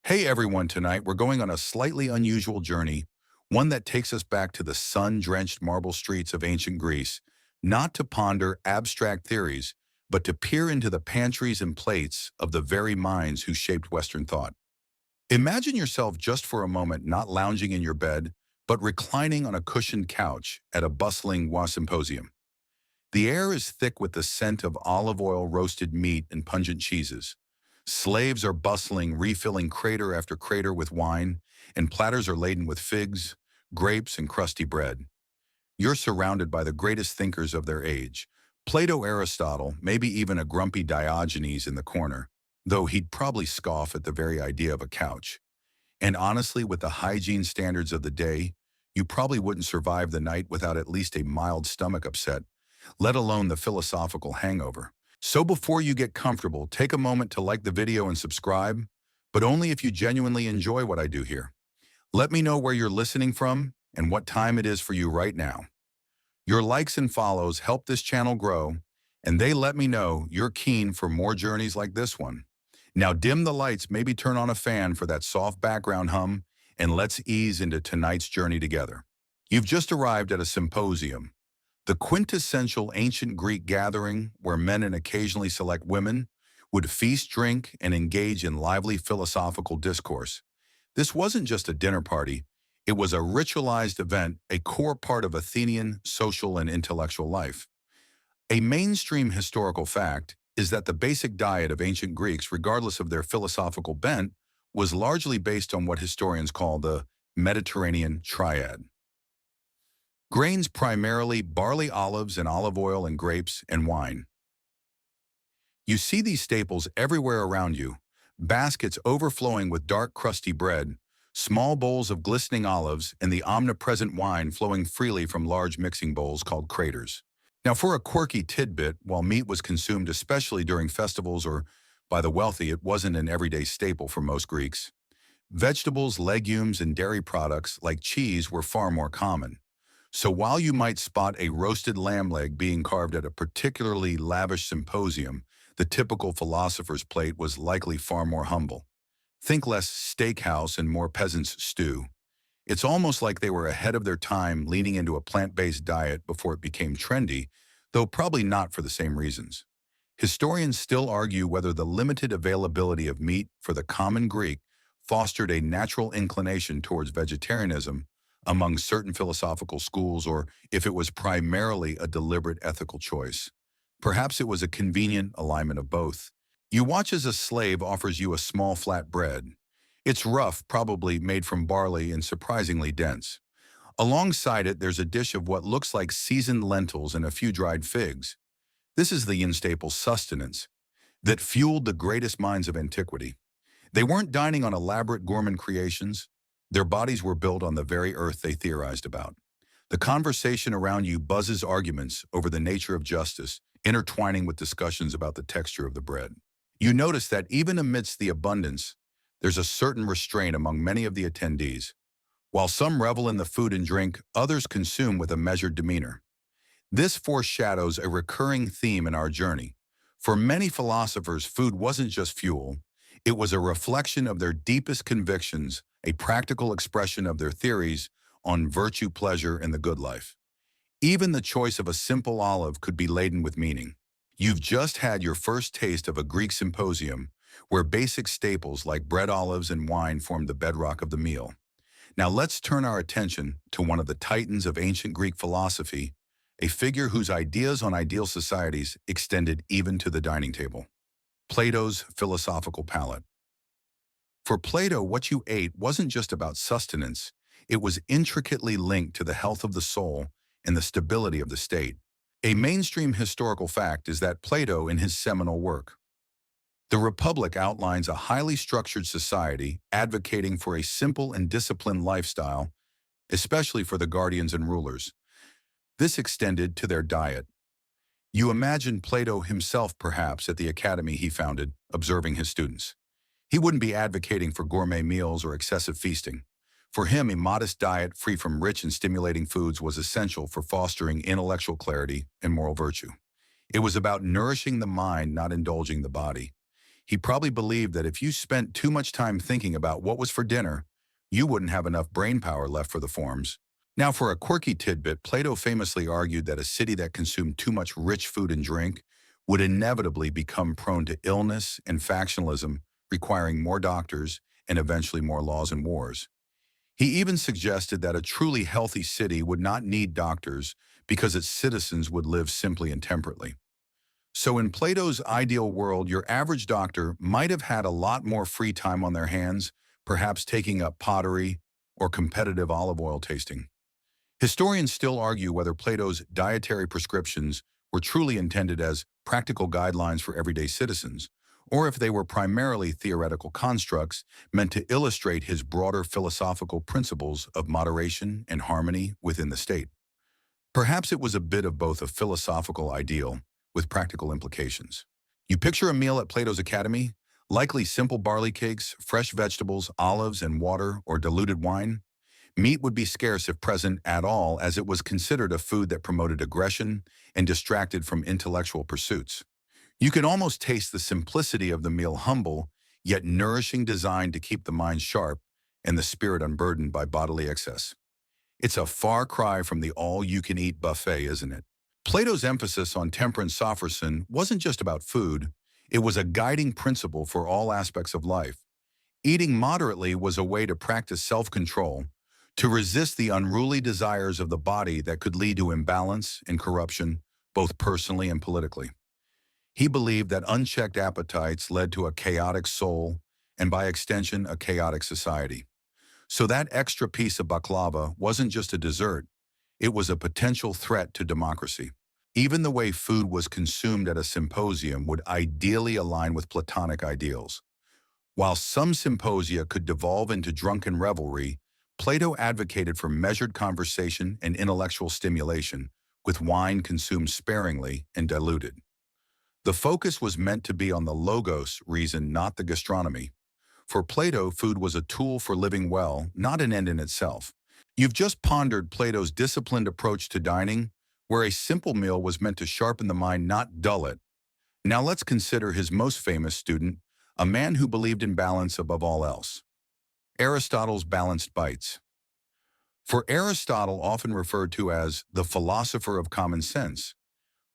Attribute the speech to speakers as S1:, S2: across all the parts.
S1: Hey everyone, tonight we're going on a slightly unusual journey, one that takes us back to the sun-drenched marble streets of ancient Greece, not to ponder abstract theories, but to peer into the pantries and plates of the very minds who shaped Western thought. Imagine yourself just for a moment not lounging in your bed, but reclining on a cushioned couch at a bustling symposium. The air is thick with the scent of olive oil, roasted meat, and pungent cheeses. Slaves are bustling, refilling crater after crater with wine, and platters are laden with figs, grapes, and crusty bread. You're surrounded by the greatest thinkers of their age. Plato, Aristotle, maybe even a grumpy Diogenes in the corner, though he'd probably scoff at the very idea of a couch. And honestly, with the hygiene standards of the day, you probably wouldn't survive the night without at least a mild stomach upset, let alone the philosophical hangover. So before you get comfortable, take a moment to like the video and subscribe, but only if you genuinely enjoy what I do here. Let me know where you're listening from and what time it is for you right now. Your likes and follows help this channel grow, and they let me know you're keen for more journeys like this one. Now dim the lights, maybe turn on a fan for that soft background hum, and let's ease into tonight's journey together. You've just arrived at a symposium, the quintessential ancient Greek gathering where men and occasionally select women would feast, drink, and engage in lively philosophical discourse. This wasn't just a dinner party, it was a ritualized event, a core part of Athenian social and intellectual life. A mainstream historical fact is that the basic diet of ancient Greeks, regardless of their philosophical bent, was largely based on what historians call the Mediterranean triad. Grains primarily barley, olives, and olive oil, and grapes and wine. You see these staples everywhere around you, baskets overflowing with dark, crusty bread, small bowls of glistening olives, and the omnipresent wine flowing freely from large mixing bowls called craters. Now, for a quirky tidbit, while meat was consumed especially during festivals or by the wealthy, it wasn't an everyday staple for most Greeks. Vegetables, legumes, and dairy products like cheese were far more common. So while you might spot a roasted lamb leg being carved at a particularly lavish symposium, the typical philosopher's plate was likely far more humble. Think less steakhouse and more peasant's stew. It's almost like they were ahead of their time, leaning into a plant-based diet before it became trendy, though probably not for the same reasons. Historians still argue whether the limited availability of meat for the common Greek fostered a natural inclination towards vegetarianism among certain philosophical schools, or if it was primarily a deliberate ethical choice. Perhaps it was a convenient alignment of both. You watch as a slave offers you a small flat bread. It's rough, probably made from barley and surprisingly dense. Alongside it, there's a dish of what looks like seasoned lentils and a few dried figs. This is the yin staple sustenance that fueled the greatest minds of antiquity. They weren't dining on elaborate gourmand creations. Their bodies were built on the very earth they theorized about. The conversation around you buzzes arguments over the nature of justice, intertwining with discussions about the texture of the bread. You notice that even amidst the abundance, there's a certain restraint among many of the attendees. While some revel in the food and drink, others consume with a measured demeanor. This foreshadows a recurring theme in our journey. For many philosophers, food wasn't just fuel. It was a reflection of their deepest convictions, a practical expression of their theories on virtue, pleasure, and the good life. Even the choice of a simple olive could be laden with meaning. You've just had your first taste of a Greek symposium, where basic staples like bread, olives, and wine formed the bedrock of the meal. Now let's turn our attention to one of the titans of ancient Greek philosophy, a figure whose ideas on ideal societies extended even to the dining table. Plato's philosophical palate. For Plato, what you ate wasn't just about sustenance, it was intricately linked to the health of the soul and the stability of the state. A mainstream historical fact is that Plato, in his seminal work, The Republic, outlines a highly structured society advocating for a simple and disciplined lifestyle, especially for the guardians and rulers. This extended to their diet. You imagine Plato himself, perhaps, at the academy he founded, observing his students. He wouldn't be advocating for gourmet meals or excessive feasting. For him, a modest diet free from rich and stimulating foods was essential for fostering intellectual clarity and moral virtue. It was about nourishing the mind, not indulging the body. He probably believed that if you spent too much time thinking about what was for dinner, you wouldn't have enough brain power left for the forms. Now, for a quirky tidbit, Plato famously argued that a city that consumed too much rich food and drink would inevitably become prone to illness and factionalism, requiring more doctors and eventually more laws and wars. He even suggested that a truly healthy city would not need doctors because its citizens would live simply and temperately. So in Plato's ideal world, your average doctor might have had a lot more free time on their hands, perhaps taking up pottery or competitive olive oil tasting. Historians still argue whether Plato's dietary prescriptions were truly intended as practical guidelines for everyday citizens, or if they were primarily theoretical constructs meant to illustrate his broader philosophical principles of moderation and harmony within the state. Perhaps it was a bit of both a philosophical ideal with practical implications. You picture a meal at Plato's Academy, likely simple barley cakes, fresh vegetables, olives, and water or diluted wine. Meat would be scarce if present at all, as it was considered a food that promoted aggression and distracted from intellectual pursuits. You can almost taste the simplicity of the meal, humble, yet nourishing, designed to keep the mind sharp and the spirit unburdened by bodily excess. It's a far cry from the all-you-can-eat buffet, isn't it? Plato's emphasis on temperance sophrosyn wasn't just about food, it was a guiding principle for all aspects of life. Eating moderately was a way to practice self-control, to resist the unruly desires of the body that could lead to imbalance and corruption, both personally and politically. He believed that unchecked appetites led to a chaotic soul, and by extension, a chaotic society. So that extra piece of baklava wasn't just a dessert, it was a potential threat to democracy. Even the way food was consumed at a symposium would ideally align with Platonic ideals. While some symposia could devolve into drunken revelry, Plato advocated for measured conversation and intellectual stimulation, with wine consumed sparingly and diluted. The focus was meant to be on the logos reason, not the gastronomy. For Plato, food was a tool for living well, not an end in itself. You've just pondered Plato's disciplined approach to dining, where a simple meal was meant to sharpen the mind, not dull it. Now let's consider his most famous student, a man who believed in balance above all else. Aristotle's balanced bites. For Aristotle, often referred to as the philosopher of common sense,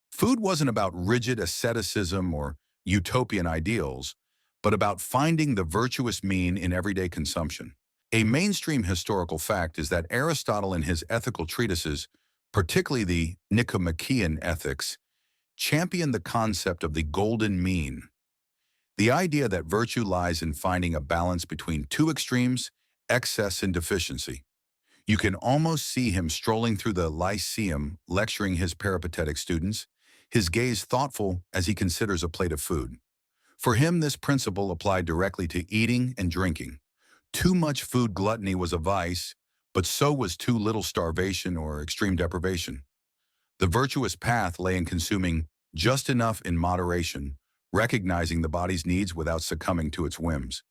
S1: food wasn't about rigid asceticism or utopian ideals, but about finding the virtuous mean in everyday consumption. A mainstream historical fact is that Aristotle, in his ethical treatises, particularly the Nicomachean Ethics, championed the concept of the golden mean, the idea that virtue lies in finding a balance between two extremes, excess and deficiency. You can almost see him strolling through the Lyceum, lecturing his peripatetic students, his gaze thoughtful as he considers a plate of food. For him, this principle applied directly to eating and drinking. Too much food gluttony was a vice, but so was too little starvation or extreme deprivation. The virtuous path lay in consuming just enough in moderation, recognizing the body's needs without succumbing to its whims.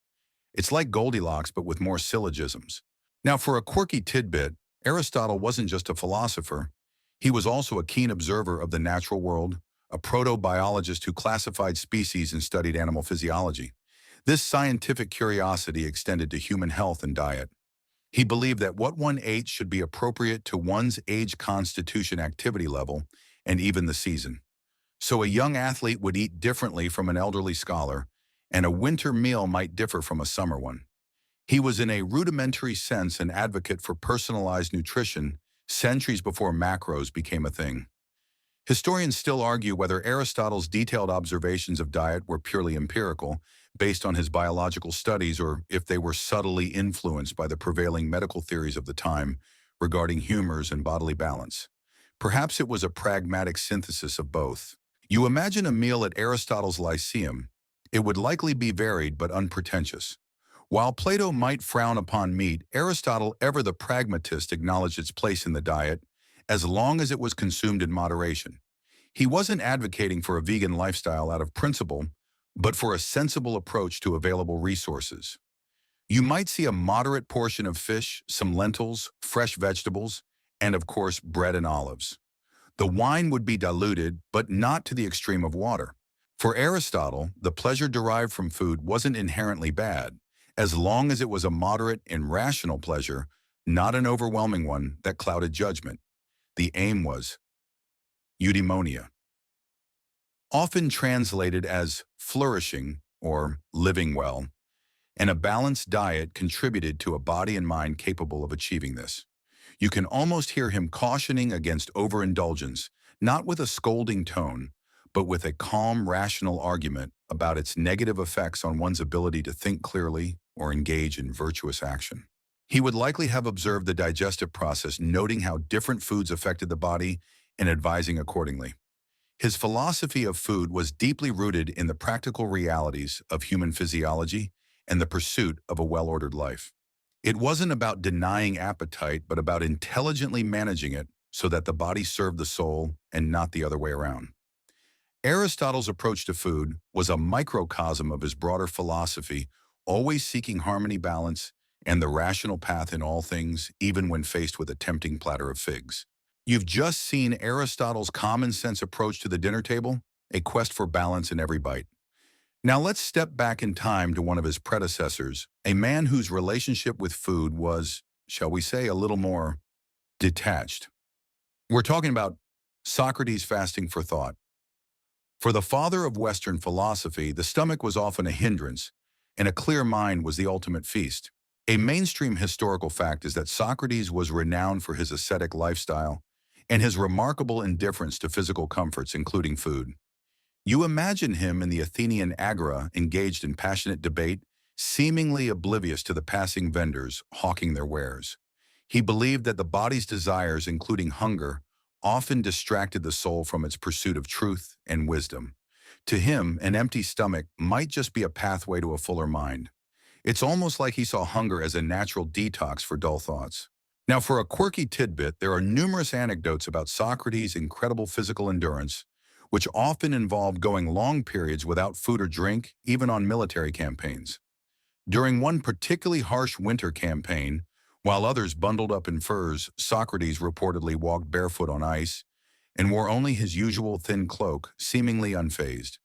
S1: It's like Goldilocks, but with more syllogisms. Now, for a quirky tidbit, Aristotle wasn't just a philosopher. He was also a keen observer of the natural world, a proto-biologist who classified species and studied animal physiology. This scientific curiosity extended to human health and diet. He believed that what one ate should be appropriate to one's age, constitution, activity level, and even the season. So a young athlete would eat differently from an elderly scholar, and a winter meal might differ from a summer one. He was in a rudimentary sense an advocate for personalized nutrition centuries before macros became a thing. Historians still argue whether Aristotle's detailed observations of diet were purely empirical, based on his biological studies, or if they were subtly influenced by the prevailing medical theories of the time regarding humors and bodily balance. Perhaps it was a pragmatic synthesis of both. You imagine a meal at Aristotle's Lyceum. It would likely be varied but unpretentious. While Plato might frown upon meat, Aristotle, ever the pragmatist, acknowledged its place in the diet, as long as it was consumed in moderation. He wasn't advocating for a vegan lifestyle out of principle, but for a sensible approach to available resources. You might see a moderate portion of fish, some lentils, fresh vegetables, and of course, bread and olives. The wine would be diluted, but not to the extreme of water. For Aristotle, the pleasure derived from food wasn't inherently bad, as long as it was a moderate and rational pleasure, not an overwhelming one that clouded judgment. The aim was eudaimonia, often translated as flourishing or living well, and a balanced diet contributed to a body and mind capable of achieving this. You can almost hear him cautioning against overindulgence, not with a scolding tone, but with a calm, rational argument about its negative effects on one's ability to think clearly or engage in virtuous action. He would likely have observed the digestive process, noting how different foods affected the body and advising accordingly. His philosophy of food was deeply rooted in the practical realities of human physiology and the pursuit of a well-ordered life. It wasn't about denying appetite, but about intelligently managing it so that the body served the soul and not the other way around. Aristotle's approach to food was a microcosm of his broader philosophy, always seeking harmony, balance, and the rational path in all things, even when faced with a tempting platter of figs. You've just seen Aristotle's common-sense approach to the dinner table, a quest for balance in every bite. Now let's step back in time to one of his predecessors, a man whose relationship with food was, shall we say, a little more detached. We're talking about Socrates fasting for thought. For the father of Western philosophy, the stomach was often a hindrance, and a clear mind was the ultimate feast. A mainstream historical fact is that Socrates was renowned for his ascetic lifestyle and his remarkable indifference to physical comforts, including food. You imagine him in the Athenian agora engaged in passionate debate, seemingly oblivious to the passing vendors hawking their wares. He believed that the body's desires, including hunger, often distracted the soul from its pursuit of truth and wisdom. To him, an empty stomach might just be a pathway to a fuller mind. It's almost like he saw hunger as a natural detox for dull thoughts. Now, for a quirky tidbit, there are numerous anecdotes about Socrates' incredible physical endurance, which often involved going long periods without food or drink, even on military campaigns. During one particularly harsh winter campaign, while others bundled up in furs, Socrates reportedly walked barefoot on ice and wore only his usual thin cloak, seemingly unfazed.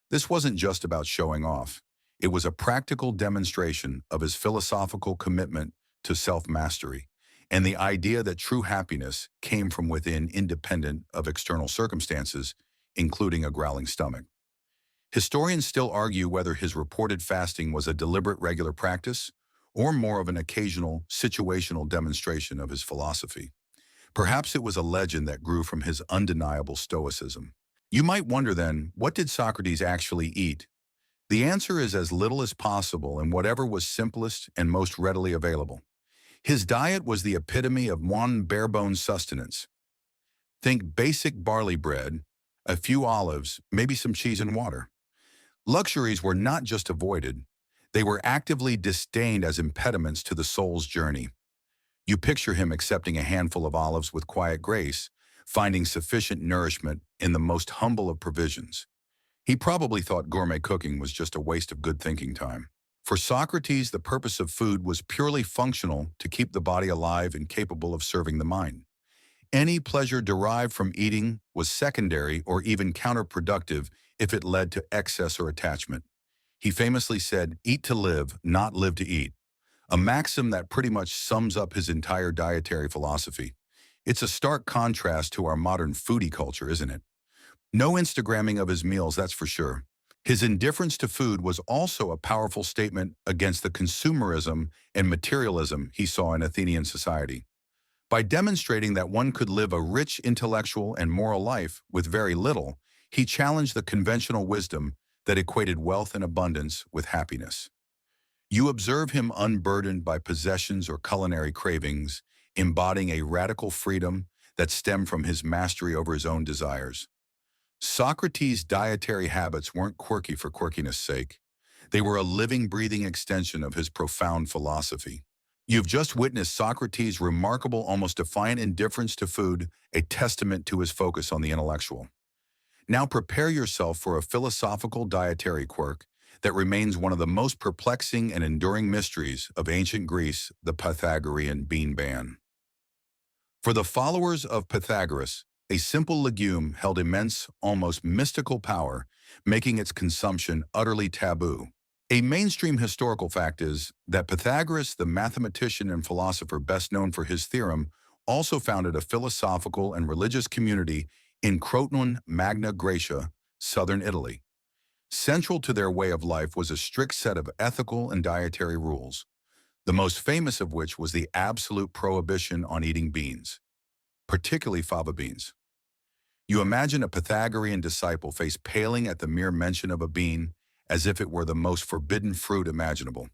S1: This wasn't just about showing off. It was a practical demonstration of his philosophical commitment to self-mastery and the idea that true happiness came from within, independent of external circumstances, including a growling stomach. Historians still argue whether his reported fasting was a deliberate regular practice or more of an occasional, situational demonstration of his philosophy. Perhaps it was a legend that grew from his undeniable stoicism. You might wonder then, what did Socrates actually eat? The answer is as little as possible and whatever was simplest and most readily available. His diet was the epitome of one bare-bones sustenance. Think basic barley bread, a few olives, maybe some cheese and water. Luxuries were not just avoided, they were actively disdained as impediments to the soul's journey. You picture him accepting a handful of olives with quiet grace, finding sufficient nourishment in the most humble of provisions. He probably thought gourmet cooking was just a waste of good thinking time. For Socrates, the purpose of food was purely functional to keep the body alive and capable of serving the mind. Any pleasure derived from eating was secondary or even counterproductive if it led to excess or attachment. He famously said, "Eat to live, not live to eat," a maxim that pretty much sums up his entire dietary philosophy. It's a stark contrast to our modern foodie culture, isn't it? No Instagramming of his meals, that's for sure. His indifference to food was also a powerful statement against the consumerism and materialism he saw in Athenian society. By demonstrating that one could live a rich intellectual and moral life with very little, he challenged the conventional wisdom that equated wealth and abundance with happiness. You observe him unburdened by possessions or culinary cravings, embodying a radical freedom that stemmed from his mastery over his own desires. Socrates' dietary habits weren't quirky for quirkiness' sake. They were a living, breathing extension of his profound philosophy. You've just witnessed Socrates' remarkable, almost defiant indifference to food, a testament to his focus on the intellectual. Now prepare yourself for a philosophical dietary quirk that remains one of the most perplexing and enduring mysteries of ancient Greece, the Pythagorean bean ban. For the followers of Pythagoras, A simple legume held immense, almost mystical power, making its consumption utterly taboo. A mainstream historical fact is that Pythagoras, the mathematician and philosopher best known for his theorem, also founded a philosophical and religious community in Croton, Magna Graecia, southern Italy. Central to their way of life was a strict set of ethical and dietary rules, the most famous of which was the absolute prohibition on eating beans, particularly fava beans. You imagine a Pythagorean disciple face paling at the mere mention of a bean as if it were the most forbidden fruit imaginable.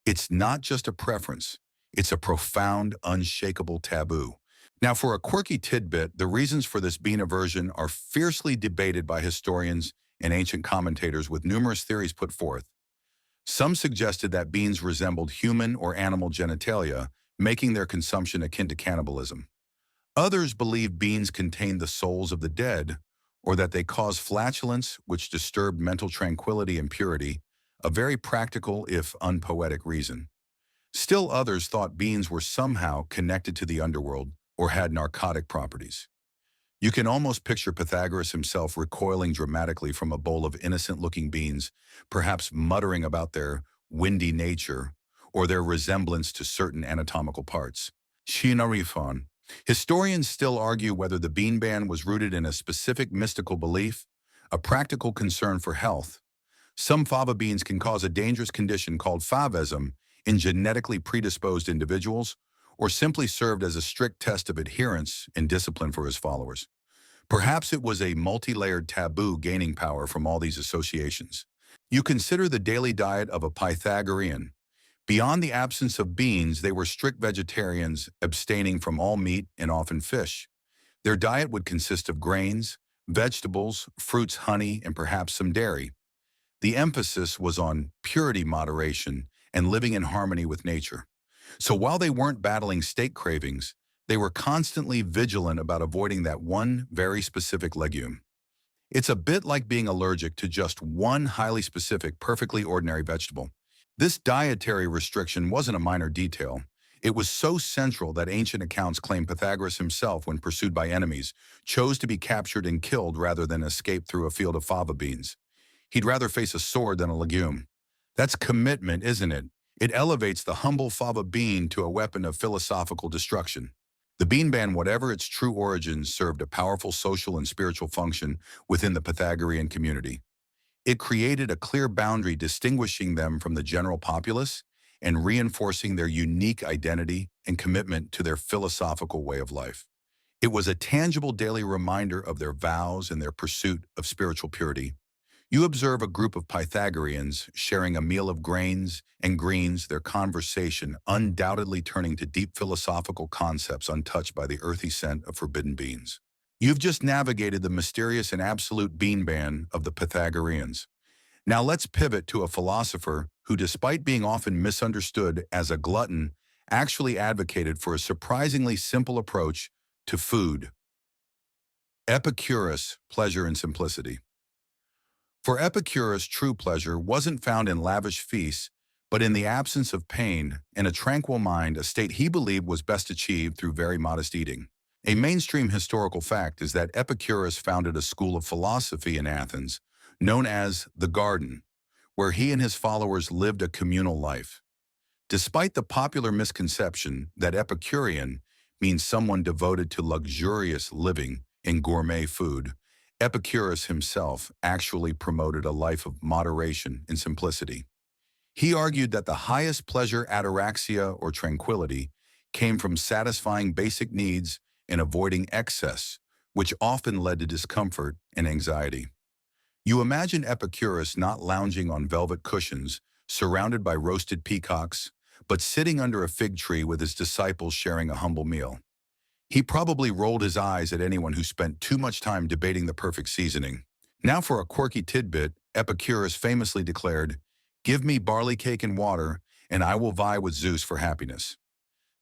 S1: It's not just a preference, it's a profound, unshakable taboo. Now, for a quirky tidbit, the reasons for this bean aversion are fiercely debated by historians and ancient commentators, with numerous theories put forth. Some suggested that beans resembled human or animal genitalia, making their consumption akin to cannibalism. Others believe beans contain the souls of the dead, or that they cause flatulence, which disturbed mental tranquility and purity, a very practical, if unpoetic, reason. Still others thought beans were somehow connected to the underworld or had narcotic properties. You can almost picture Pythagoras himself recoiling dramatically from a bowl of innocent-looking beans, perhaps muttering about their windy nature or their resemblance to certain anatomical parts. Shinarifon. Historians still argue whether the bean ban was rooted in a specific mystical belief, a practical concern for health. Some fava beans can cause a dangerous condition called favism in genetically predisposed individuals, or simply served as a strict test of adherence and discipline for his followers. Perhaps it was a multi-layered taboo gaining power from all these associations. You consider the daily diet of a Pythagorean. Beyond the absence of beans, they were strict vegetarians, abstaining from all meat and often fish. Their diet would consist of grains, vegetables, fruits, honey, and perhaps some dairy. The emphasis was on purity, moderation, and living in harmony with nature. So while they weren't battling steak cravings, they were constantly vigilant about avoiding that one very specific legume. It's a bit like being allergic to just one highly specific, perfectly ordinary vegetable. This dietary restriction wasn't a minor detail. It was so central that ancient accounts claim Pythagoras himself, when pursued by enemies, chose to be captured and killed rather than escape through a field of fava beans. He'd rather face a sword than a legume. That's commitment, isn't it? It elevates the humble fava bean to a weapon of philosophical destruction. The bean ban, whatever its true origins, served a powerful social and spiritual function within the Pythagorean community. It created a clear boundary distinguishing them from the general populace and reinforcing their unique identity and commitment to their philosophical way of life. It was a tangible daily reminder of their vows and their pursuit of spiritual purity. You observe a group of Pythagoreans sharing a meal of grains and greens, their conversation undoubtedly turning to deep philosophical concepts untouched by the earthy scent of forbidden beans. You've just navigated the mysterious and absolute bean ban of the Pythagoreans. Now let's pivot to a philosopher who, despite being often misunderstood as a glutton, actually advocated for a surprisingly simple approach to food. Epicurus, pleasure and simplicity. For Epicurus, true pleasure wasn't found in lavish feasts, but in the absence of pain and a tranquil mind, a state he believed was best achieved through very modest eating. A mainstream historical fact is that Epicurus founded a school of philosophy in Athens, known as the Garden, where he and his followers lived a communal life. Despite the popular misconception that Epicurean means someone devoted to luxurious living and gourmet food, Epicurus himself actually promoted a life of moderation and simplicity. He argued that the highest pleasure, ataraxia or tranquility, came from satisfying basic needs and avoiding excess, which often led to discomfort and anxiety. You imagine Epicurus not lounging on velvet cushions, surrounded by roasted peacocks, but sitting under a fig tree with his disciples sharing a humble meal. He probably rolled his eyes at anyone who spent too much time debating the perfect seasoning. Now for a quirky tidbit, Epicurus famously declared, "Give me barley cake and water, and I will vie with Zeus for happiness."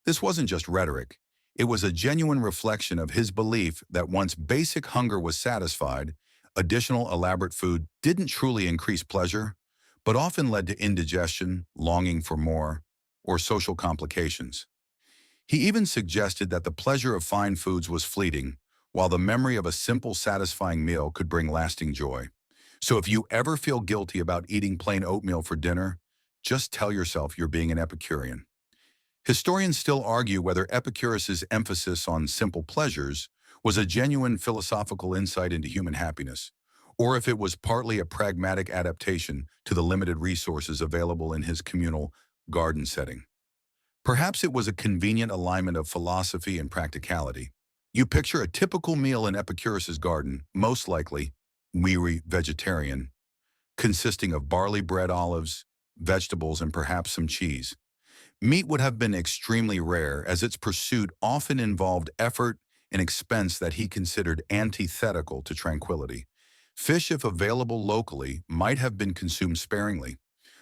S1: This wasn't just rhetoric. It was a genuine reflection of his belief that once basic hunger was satisfied, additional elaborate food didn't truly increase pleasure, but often led to indigestion, longing for more, or social complications. He even suggested that the pleasure of fine foods was fleeting, while the memory of a simple, satisfying meal could bring lasting joy. So if you ever feel guilty about eating plain oatmeal for dinner, just tell yourself you're being an Epicurean. Historians still argue whether Epicurus's emphasis on simple pleasures was a genuine philosophical insight into human happiness, or if it was partly a pragmatic adaptation to the limited resources available in his communal garden setting. Perhaps it was a convenient alignment of philosophy and practicality. You picture a typical meal in Epicurus's garden, most likely weary vegetarian, consisting of barley bread, olives, vegetables, and perhaps some cheese. Meat would have been extremely rare, as its pursuit often involved effort and expense that he considered antithetical to tranquility. Fish, if available locally, might have been consumed sparingly.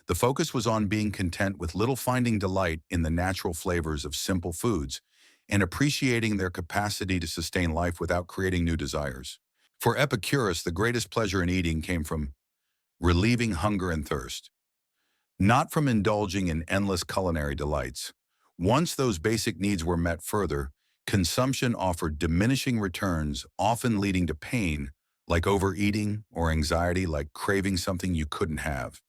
S1: The focus was on being content with little, finding delight in the natural flavors of simple foods, and appreciating their capacity to sustain life without creating new desires. For Epicurus, the greatest pleasure in eating came from relieving hunger and thirst, not from indulging in endless culinary delights. Once those basic needs were met, further consumption offered diminishing returns, often leading to pain, like overeating, or anxiety, like craving something you couldn't have.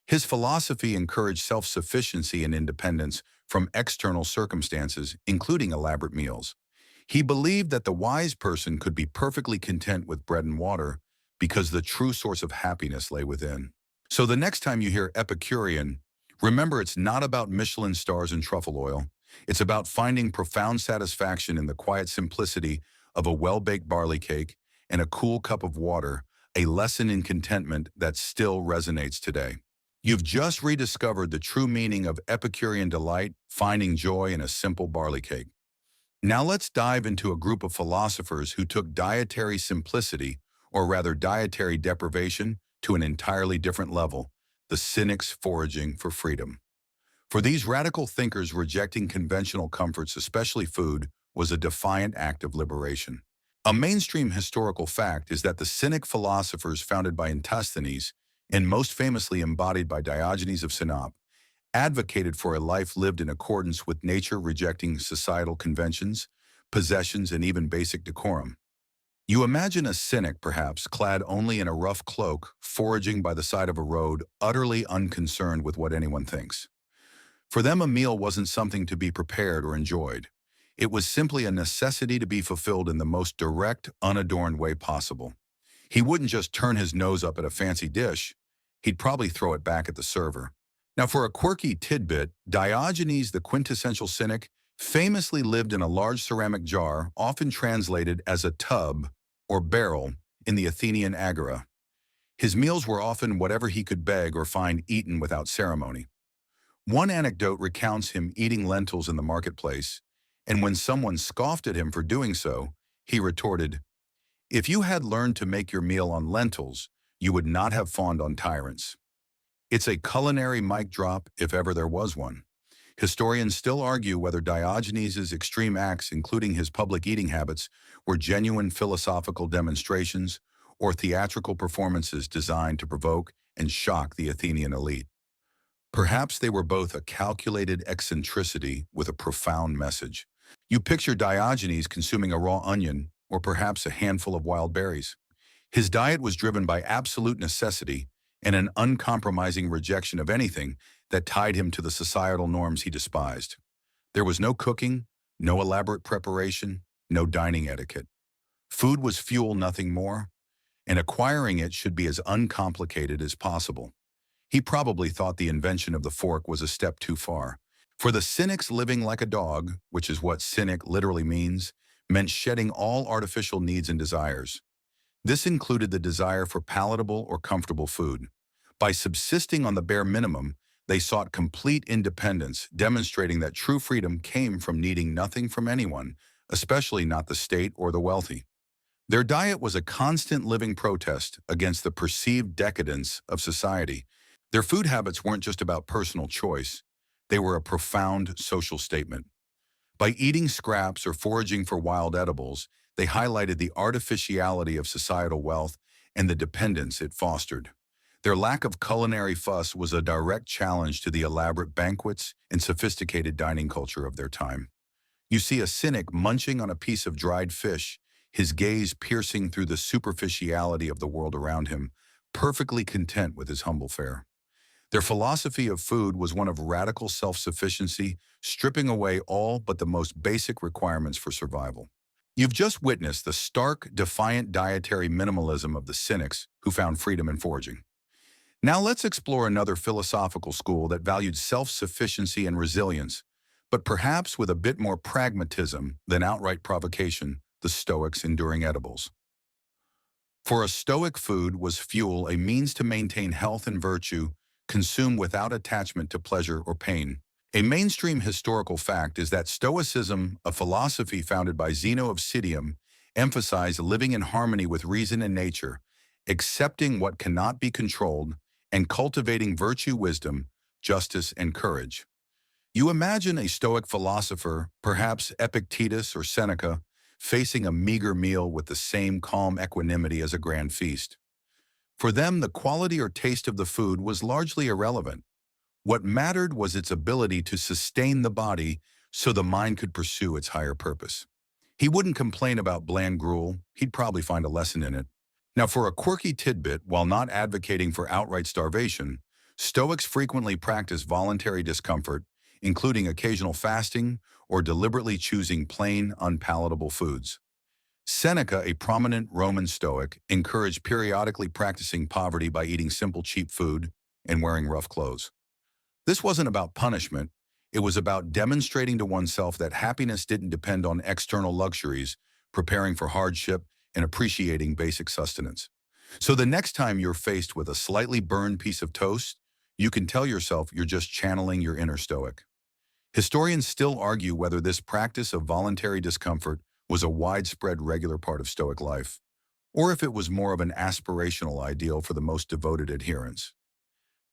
S1: His philosophy encouraged self-sufficiency and independence from external circumstances, including elaborate meals. He believed that the wise person could be perfectly content with bread and water because the true source of happiness lay within. So the next time you hear Epicurean, remember it's not about Michelin stars and truffle oil. It's about finding profound satisfaction in the quiet simplicity of a well-baked barley cake and a cool cup of water, a lesson in contentment that still resonates today. You've just rediscovered the true meaning of Epicurean delight, finding joy in a simple barley cake. Now let's dive into a group of philosophers who took dietary simplicity, or rather dietary deprivation, to an entirely different level: the cynics foraging for freedom. For these radical thinkers, rejecting conventional comforts, especially food, was a defiant act of liberation. A mainstream historical fact is that the Cynic philosophers, founded by Antisthenes and most famously embodied by Diogenes of Sinope, advocated for a life lived in accordance with nature, rejecting societal conventions, possessions, and even basic decorum. You imagine a cynic, perhaps clad only in a rough cloak, foraging by the side of a road, utterly unconcerned with what anyone thinks. For them, a meal wasn't something to be prepared or enjoyed. It was simply a necessity to be fulfilled in the most direct, unadorned way possible. He wouldn't just turn his nose up at a fancy dish, he'd probably throw it back at the server. Now, for a quirky tidbit, Diogenes, the quintessential cynic, famously lived in a large ceramic jar, often translated as a tub or barrel, in the Athenian agora. His meals were often whatever he could beg or find, eaten without ceremony. One anecdote recounts him eating lentils in the marketplace, and when someone scoffed at him for doing so, he retorted, "If you had learned to make your meal on lentils, you would not have fawned on tyrants." It's a culinary mic drop, if ever there was one. Historians still argue whether Diogenes' extreme acts, including his public eating habits, were genuine philosophical demonstrations or theatrical performances designed to provoke and shock the Athenian elite. Perhaps they were both a calculated eccentricity with a profound message. You picture Diogenes consuming a raw onion, or perhaps a handful of wild berries. His diet was driven by absolute necessity and an uncompromising rejection of anything that tied him to the societal norms he despised. There was no cooking, no elaborate preparation, no dining etiquette. Food was fuel, nothing more, and acquiring it should be as uncomplicated as possible. He probably thought the invention of the fork was a step too far. For the cynics, living like a dog, which is what cynic literally means, meant shedding all artificial needs and desires. This included the desire for palatable or comfortable food. By subsisting on the bare minimum, they sought complete independence, demonstrating that true freedom came from needing nothing from anyone, especially not the state or the wealthy. Their diet was a constant living protest against the perceived decadence of society. Their food habits weren't just about personal choice. They were a profound social statement. By eating scraps or foraging for wild edibles, they highlighted the artificiality of societal wealth and the dependence it fostered. Their lack of culinary fuss was a direct challenge to the elaborate banquets and sophisticated dining culture of their time. You see a cynic munching on a piece of dried fish, his gaze piercing through the superficiality of the world around him, perfectly content with his humble fare. Their philosophy of food was one of radical self-sufficiency, stripping away all but the most basic requirements for survival. You've just witnessed the stark, defiant dietary minimalism of the cynics who found freedom in foraging. Now let's explore another philosophical school that valued self-sufficiency and resilience, but perhaps with a bit more pragmatism than outright provocation, the Stoics enduring edibles. For a Stoic, food was fuel, a means to maintain health and virtue, consumed without attachment to pleasure or pain. A mainstream historical fact is that Stoicism, a philosophy founded by Zeno of Citium, emphasized living in harmony with reason and nature, accepting what cannot be controlled, and cultivating virtue, wisdom, justice, and courage. You imagine a Stoic philosopher, perhaps Epictetus or Seneca, facing a meager meal with the same calm equanimity as a grand feast. For them, the quality or taste of the food was largely irrelevant. What mattered was its ability to sustain the body so the mind could pursue its higher purpose. He wouldn't complain about bland gruel, he'd probably find a lesson in it. Now, for a quirky tidbit, while not advocating for outright starvation, Stoics frequently practice voluntary discomfort, including occasional fasting or deliberately choosing plain, unpalatable foods. Seneca, a prominent Roman Stoic, encouraged periodically practicing poverty by eating simple, cheap food and wearing rough clothes. This wasn't about punishment. It was about demonstrating to oneself that happiness didn't depend on external luxuries, preparing for hardship, and appreciating basic sustenance. So the next time you're faced with a slightly burned piece of toast, you can tell yourself you're just channeling your inner Stoic. Historians still argue whether this practice of voluntary discomfort was a widespread regular part of Stoic life, or if it was more of an aspirational ideal for the most devoted adherents.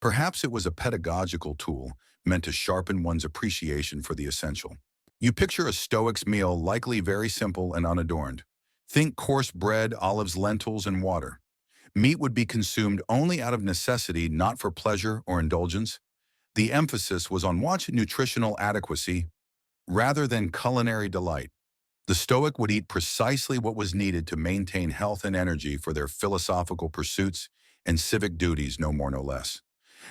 S1: Perhaps it was a pedagogical tool meant to sharpen one's appreciation for the essential. You picture a Stoic's meal likely very simple and unadorned. Think coarse bread, olives, lentils, and water. Meat would be consumed only out of necessity, not for pleasure or indulgence. The emphasis was on nutritional adequacy rather than culinary delight. The Stoic would eat precisely what was needed to maintain health and energy for their philosophical pursuits and civic duties, no more, no less.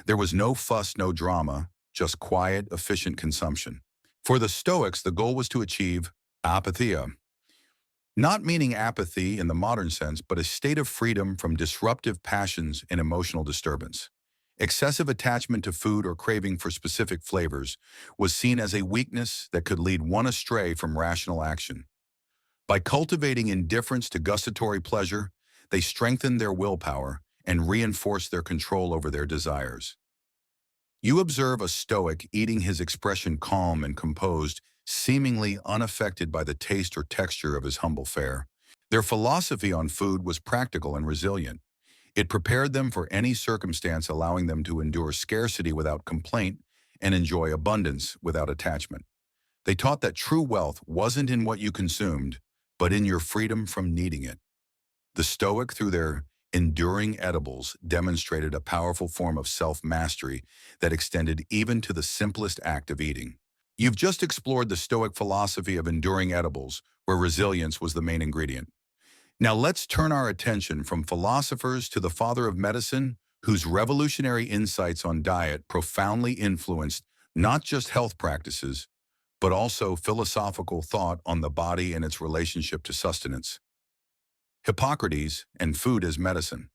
S1: There was no fuss, no drama, just quiet, efficient consumption. For the Stoics, the goal was to achieve apatheia, not meaning apathy in the modern sense, but a state of freedom from disruptive passions and emotional disturbance. Excessive attachment to food or craving for specific flavors was seen as a weakness that could lead one astray from rational action. By cultivating indifference to gustatory pleasure, they strengthened their willpower and reinforced their control over their desires. You observe a Stoic eating his expression calm and composed, seemingly unaffected by the taste or texture of his humble fare. Their philosophy on food was practical and resilient. It prepared them for any circumstance, allowing them to endure scarcity without complaint and enjoy abundance without attachment. They taught that true wealth wasn't in what you consumed, but in your freedom from needing it. The Stoic, through their enduring edibles, demonstrated a powerful form of self-mastery that extended even to the simplest act of eating. You've just explored the Stoic philosophy of enduring edibles, where resilience was the main ingredient. Now let's turn our attention from philosophers to the father of medicine, whose revolutionary insights on diet profoundly influenced not just health practices, but also philosophical thought on the body and its relationship to sustenance. Hippocrates and food as medicine.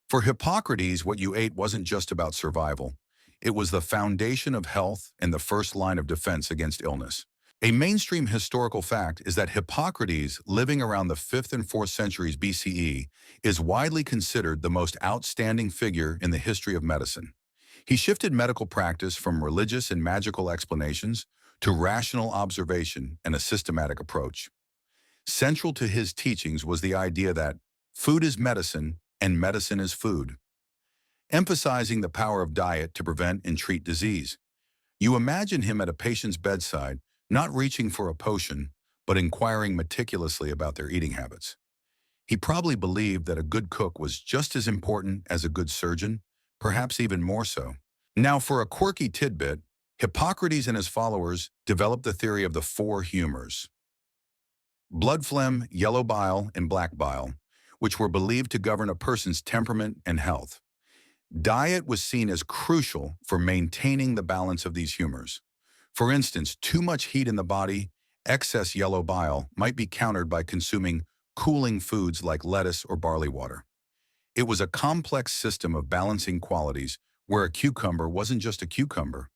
S1: For Hippocrates, what you ate wasn't just about survival. It was the foundation of health and the first line of defense against illness. A mainstream historical fact is that Hippocrates, living around the 5th and 4th centuries BCE, is widely considered the most outstanding figure in the history of medicine. He shifted medical practice from religious and magical explanations to rational observation and a systematic approach. Central to his teachings was the idea that food is medicine and medicine is food, emphasizing the power of diet to prevent and treat disease. You imagine him at a patient's bedside, not reaching for a potion, but inquiring meticulously about their eating habits. He probably believed that a good cook was just as important as a good surgeon, perhaps even more so. Now, for a quirky tidbit, Hippocrates and his followers developed the theory of the four humors. blood phlegm, yellow bile, and black bile, which were believed to govern a person's temperament and health. Diet was seen as crucial for maintaining the balance of these humors. For instance, too much heat in the body, excess yellow bile, might be countered by consuming cooling foods like lettuce or barley water. It was a complex system of balancing qualities where a cucumber wasn't just a cucumber.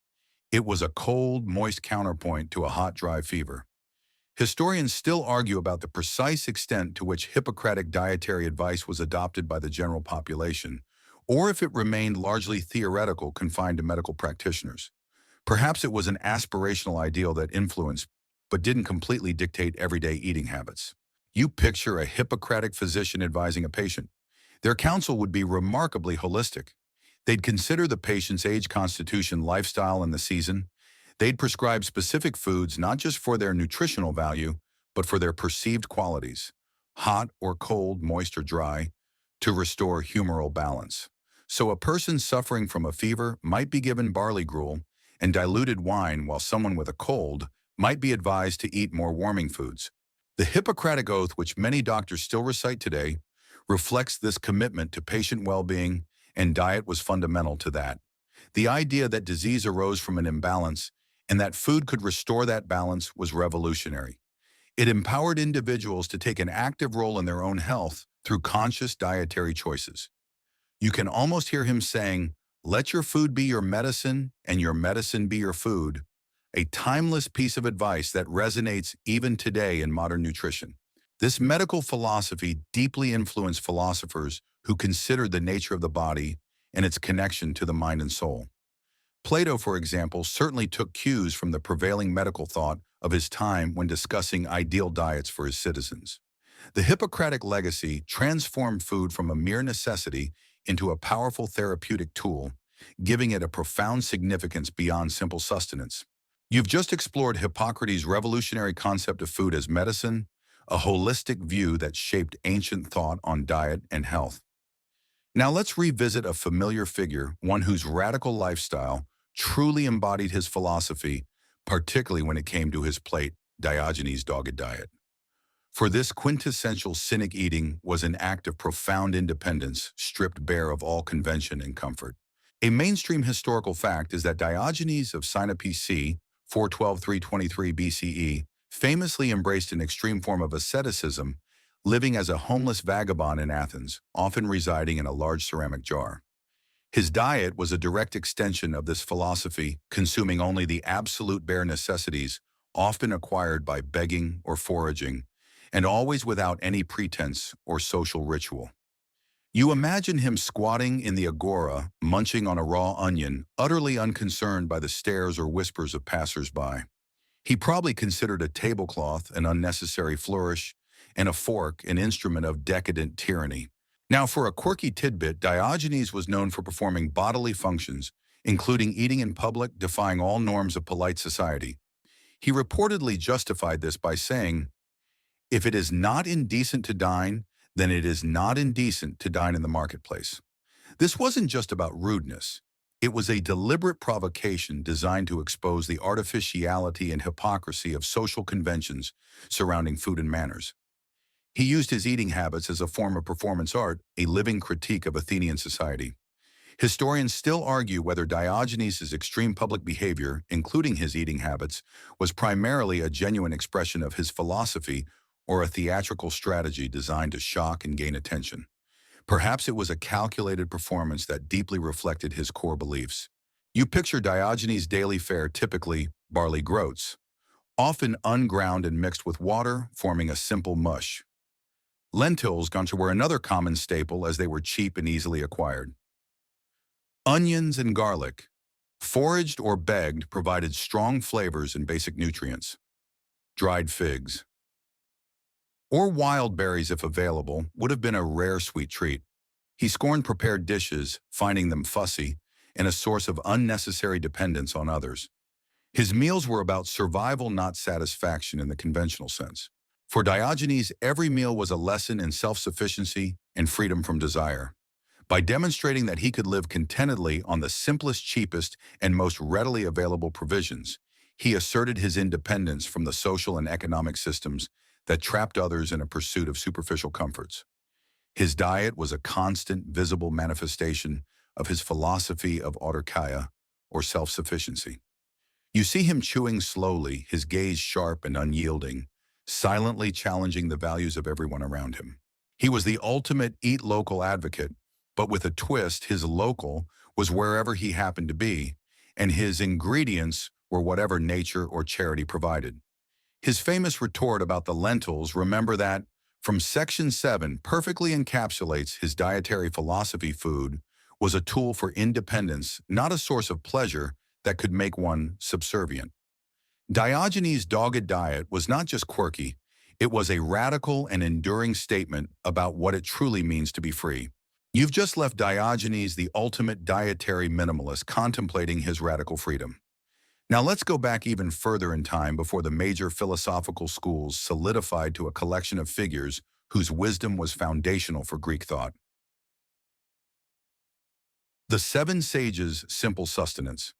S1: It was a cold, moist counterpoint to a hot, dry fever. Historians still argue about the precise extent to which Hippocratic dietary advice was adopted by the general population, or if it remained largely theoretical confined to medical practitioners. Perhaps it was an aspirational ideal that influenced, but didn't completely dictate everyday eating habits. You picture a Hippocratic physician advising a patient. Their counsel would be remarkably holistic. They'd consider the patient's age, constitution, lifestyle, and the season. They'd prescribe specific foods not just for their nutritional value, but for their perceived qualities, hot or cold, moist or dry, to restore humoral balance. So a person suffering from a fever might be given barley gruel and diluted wine, while someone with a cold might be advised to eat more warming foods. The Hippocratic Oath, which many doctors still recite today, reflects this commitment to patient well-being, and diet was fundamental to that. The idea that disease arose from an imbalance and that food could restore that balance was revolutionary. It empowered individuals to take an active role in their own health through conscious dietary choices. You can almost hear him saying, "Let your food be your medicine and your medicine be your food," a timeless piece of advice that resonates even today in modern nutrition. This medical philosophy deeply influenced philosophers who considered the nature of the body and its connection to the mind and soul. Plato, for example, certainly took cues from the prevailing medical thought of his time when discussing ideal diets for his citizens. The Hippocratic legacy transformed food from a mere necessity into a powerful therapeutic tool, giving it a profound significance beyond simple sustenance. You've just explored Hippocrates' revolutionary concept of food as medicine, a holistic view that shaped ancient thought on diet and health. Now let's revisit a familiar figure, one whose radical lifestyle truly embodied his philosophy, particularly when it came to his plate, Diogenes' dogged diet. For this quintessential cynic, eating was an act of profound independence, stripped bare of all convention and comfort. A mainstream historical fact is that Diogenes of Sinope c. 412–323 BCE famously embraced an extreme form of asceticism, living as a homeless vagabond in Athens, often residing in a large ceramic jar. His diet was a direct extension of this philosophy, consuming only the absolute bare necessities, often acquired by begging or foraging, and always without any pretense or social ritual. You imagine him squatting in the agora, munching on a raw onion, utterly unconcerned by the stares or whispers of passers-by. He probably considered a tablecloth an unnecessary flourish, and a fork an instrument of decadent tyranny. Now, for a quirky tidbit, Diogenes was known for performing bodily functions, including eating in public, defying all norms of polite society. He reportedly justified this by saying, "If it is not indecent to dine, then it is not indecent to dine in the marketplace." This wasn't just about rudeness. It was a deliberate provocation designed to expose the artificiality and hypocrisy of social conventions surrounding food and manners. He used his eating habits as a form of performance art, a living critique of Athenian society. Historians still argue whether Diogenes' extreme public behavior, including his eating habits, was primarily a genuine expression of his philosophy or a theatrical strategy designed to shock and gain attention. Perhaps it was a calculated performance that deeply reflected his core beliefs. You picture Diogenes' daily fare, typically barley groats, often unground and mixed with water, forming a simple mush. Lentils were another common staple as they were cheap and easily acquired. Onions and garlic, foraged or begged, provided strong flavors and basic nutrients. Dried figs, or wild berries if available, would have been a rare sweet treat. He scorned prepared dishes, finding them fussy, and a source of unnecessary dependence on others. His meals were about survival, not satisfaction in the conventional sense. For Diogenes, every meal was a lesson in self-sufficiency and freedom from desire. By demonstrating that he could live contentedly on the simplest, cheapest, and most readily available provisions, he asserted his independence from the social and economic systems that trapped others in a pursuit of superficial comforts. His diet was a constant, visible manifestation of his philosophy of autarkia, or self-sufficiency. You see him chewing slowly, his gaze sharp and unyielding, silently challenging the values of everyone around him. He was the ultimate eat local advocate, but with a twist, his local was wherever he happened to be, and his ingredients were whatever nature or charity provided. His famous retort about the lentils, remember that, from section 7, perfectly encapsulates his dietary philosophy. Food was a tool for independence, not a source of pleasure that could make one subservient. Diogenes' dogged diet was not just quirky, it was a radical and enduring statement about what it truly means to be free. You've just left Diogenes, the ultimate dietary minimalist, contemplating his radical freedom. Now let's go back even further in time before the major philosophical schools solidified to a collection of figures whose wisdom was foundational for Greek thought. The Seven Sages' Simple Sustenance.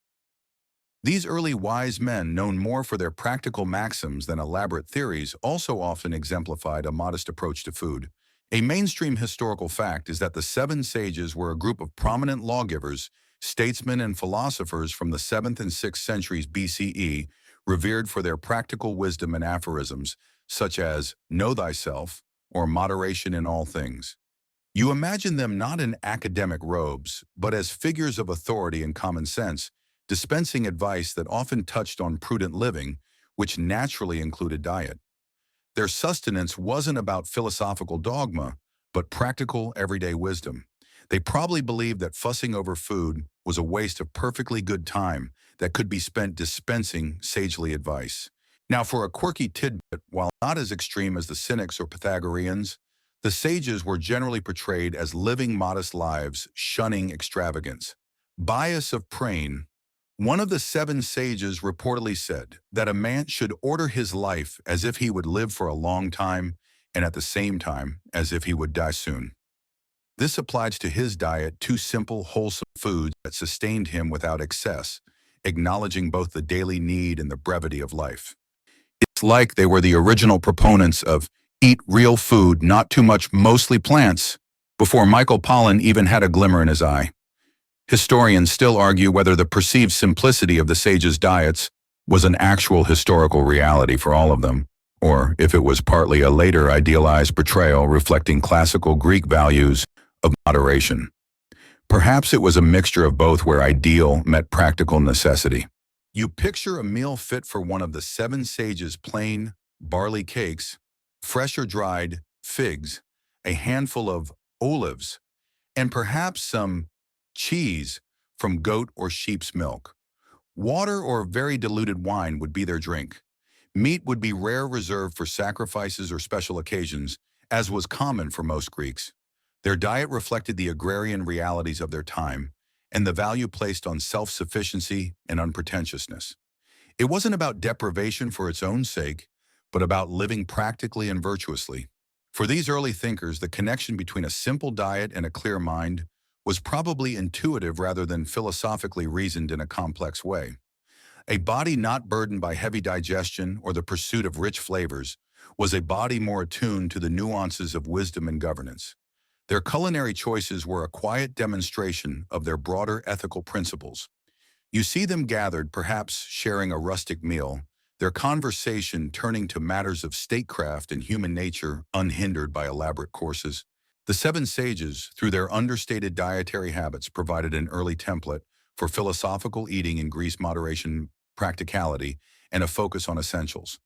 S1: These early wise men, known more for their practical maxims than elaborate theories, also often exemplified a modest approach to food. A mainstream historical fact is that the Seven Sages were a group of prominent lawgivers, statesmen, and philosophers from the 7th and 6th centuries BCE, revered for their practical wisdom and aphorisms, such as "Know thyself" or "Moderation in all things." You imagine them not in academic robes, but as figures of authority and common sense, dispensing advice that often touched on prudent living, which naturally included diet. Their sustenance wasn't about philosophical dogma, but practical, everyday wisdom. They probably believed that fussing over food was a waste of perfectly good time that could be spent dispensing sagely advice. Now, for a quirky tidbit, while not as extreme as the Cynics or Pythagoreans, the sages were generally portrayed as living modest lives, shunning extravagance. Bias of Prane. One of the seven sages reportedly said that a man should order his life as if he would live for a long time and at the same time as if he would die soon. This applied to his diet, two simple, wholesome foods that sustained him without excess, acknowledging both the daily need and the brevity of life. It's like they were the original proponents of eat real food, not too much, mostly plants, before Michael Pollan even had a glimmer in his eye. Historians still argue whether the perceived simplicity of the sages' diets was an actual historical reality for all of them, or if it was partly a later idealized portrayal reflecting classical Greek values of moderation. Perhaps it was a mixture of both where ideal met practical necessity. You picture a meal fit for one of the seven sages: plain barley cakes, fresh or dried figs, a handful of olives, and perhaps some cheese from goat or sheep's milk. Water or very diluted wine would be their drink. Meat would be rare, reserved for sacrifices or special occasions, as was common for most Greeks. Their diet reflected the agrarian realities of their time and the value placed on self-sufficiency and unpretentiousness. It wasn't about deprivation for its own sake, but about living practically and virtuously. For these early thinkers, the connection between a simple diet and a clear mind was probably intuitive rather than philosophically reasoned in a complex way. A body not burdened by heavy digestion or the pursuit of rich flavors was a body more attuned to the nuances of wisdom and governance. Their culinary choices were a quiet demonstration of their broader ethical principles. You see them gathered, perhaps sharing a rustic meal, their conversation turning to matters of statecraft and human nature unhindered by elaborate courses. The seven sages, through their understated dietary habits, provided an early template for philosophical eating in Greece: moderation, practicality, and a focus on essentials.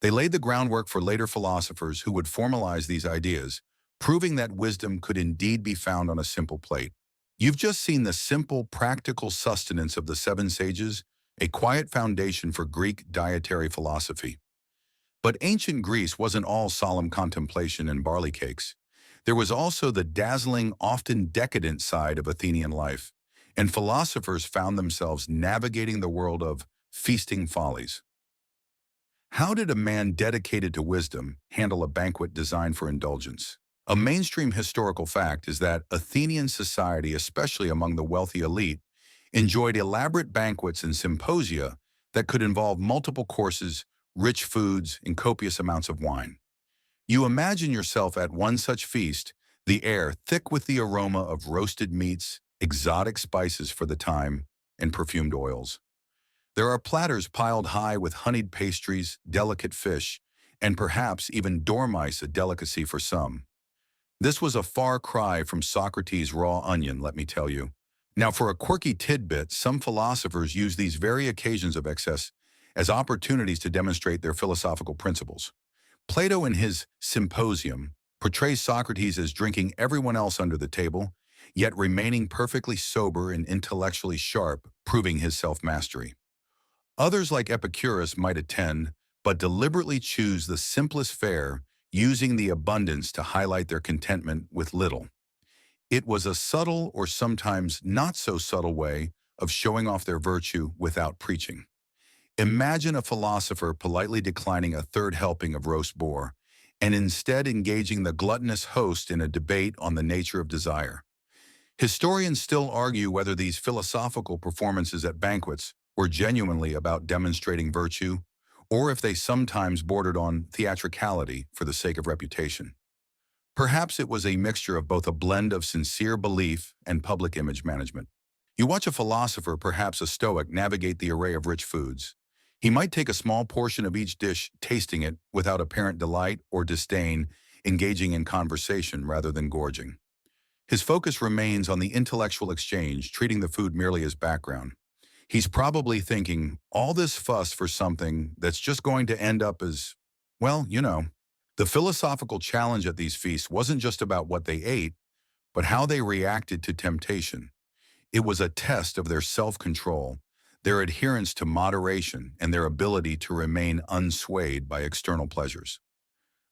S1: They laid the groundwork for later philosophers who would formalize these ideas, proving that wisdom could indeed be found on a simple plate. You've just seen the simple, practical sustenance of the seven sages, a quiet foundation for Greek dietary philosophy. But ancient Greece wasn't all solemn contemplation and barley cakes. There was also the dazzling, often decadent side of Athenian life, and philosophers found themselves navigating the world of feasting follies. How did a man dedicated to wisdom handle a banquet designed for indulgence? A mainstream historical fact is that Athenian society, especially among the wealthy elite, enjoyed elaborate banquets and symposia that could involve multiple courses, rich foods, and copious amounts of wine. You imagine yourself at one such feast, the air thick with the aroma of roasted meats, exotic spices for the time, and perfumed oils. There are platters piled high with honeyed pastries, delicate fish, and perhaps even dormice, a delicacy for some. This was a far cry from Socrates' raw onion, let me tell you. Now, for a quirky tidbit, some philosophers use these very occasions of excess as opportunities to demonstrate their philosophical principles. Plato, in his Symposium, portrays Socrates as drinking everyone else under the table, yet remaining perfectly sober and intellectually sharp, proving his self-mastery. Others, like Epicurus, might attend, but deliberately choose the simplest fare, using the abundance to highlight their contentment with little. It was a subtle, or sometimes not so subtle, way of showing off their virtue without preaching. Imagine a philosopher politely declining a third helping of roast boar, and instead engaging the gluttonous host in a debate on the nature of desire. Historians still argue whether these philosophical performances at banquets were genuinely about demonstrating virtue, or if they sometimes bordered on theatricality for the sake of reputation. Perhaps it was a mixture of both, a blend of sincere belief and public image management. You watch a philosopher, perhaps a Stoic, navigate the array of rich foods. He might take a small portion of each dish, tasting it without apparent delight or disdain, engaging in conversation rather than gorging. His focus remains on the intellectual exchange, treating the food merely as background. He's probably thinking, all this fuss for something that's just going to end up as, well, you know. The philosophical challenge at these feasts wasn't just about what they ate, but how they reacted to temptation. It was a test of their self-control, their adherence to moderation, and their ability to remain unswayed by external pleasures.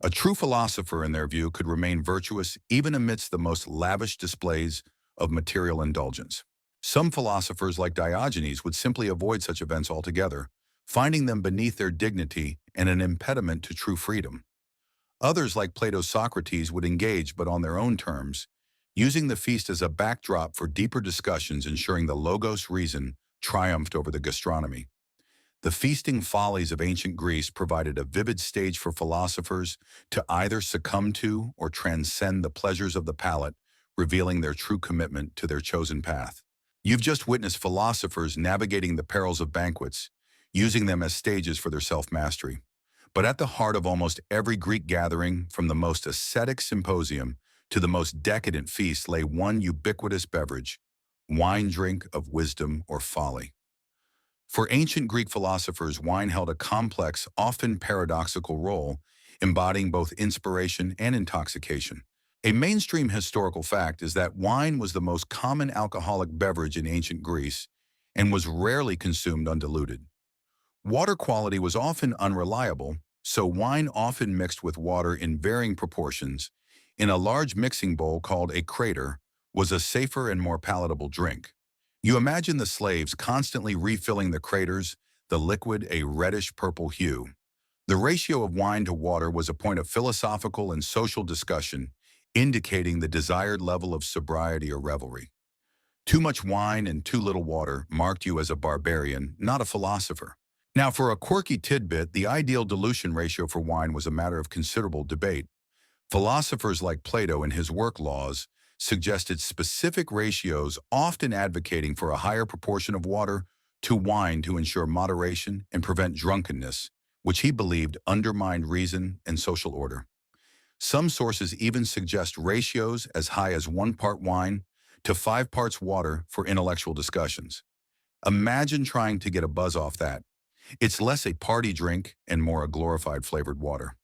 S1: A true philosopher, in their view, could remain virtuous even amidst the most lavish displays of material indulgence. Some philosophers, like Diogenes, would simply avoid such events altogether, finding them beneath their dignity and an impediment to true freedom. Others, like Plato's Socrates, would engage, but on their own terms, using the feast as a backdrop for deeper discussions, ensuring the logos reason triumphed over the gastronomy. The feasting follies of ancient Greece provided a vivid stage for philosophers to either succumb to or transcend the pleasures of the palate, revealing their true commitment to their chosen path. You've just witnessed philosophers navigating the perils of banquets, using them as stages for their self-mastery. But at the heart of almost every Greek gathering, from the most ascetic symposium to the most decadent feast, lay one ubiquitous beverage, wine, drink of wisdom or folly. For ancient Greek philosophers, wine held a complex, often paradoxical role, embodying both inspiration and intoxication. A mainstream historical fact is that wine was the most common alcoholic beverage in ancient Greece and was rarely consumed undiluted. Water quality was often unreliable, so wine, often mixed with water in varying proportions, in a large mixing bowl called a crater, was a safer and more palatable drink. You imagine the slaves constantly refilling the craters, the liquid a reddish-purple hue. The ratio of wine to water was a point of philosophical and social discussion, indicating the desired level of sobriety or revelry. Too much wine and too little water marked you as a barbarian, not a philosopher. Now, for a quirky tidbit, the ideal dilution ratio for wine was a matter of considerable debate. Philosophers like Plato, in his work Laws, suggested specific ratios, often advocating for a higher proportion of water to wine to ensure moderation and prevent drunkenness, which he believed undermined reason and social order. Some sources even suggest ratios as high as 1 part wine to 5 parts water for intellectual discussions. Imagine trying to get a buzz off that. It's less a party drink and more a glorified flavored water.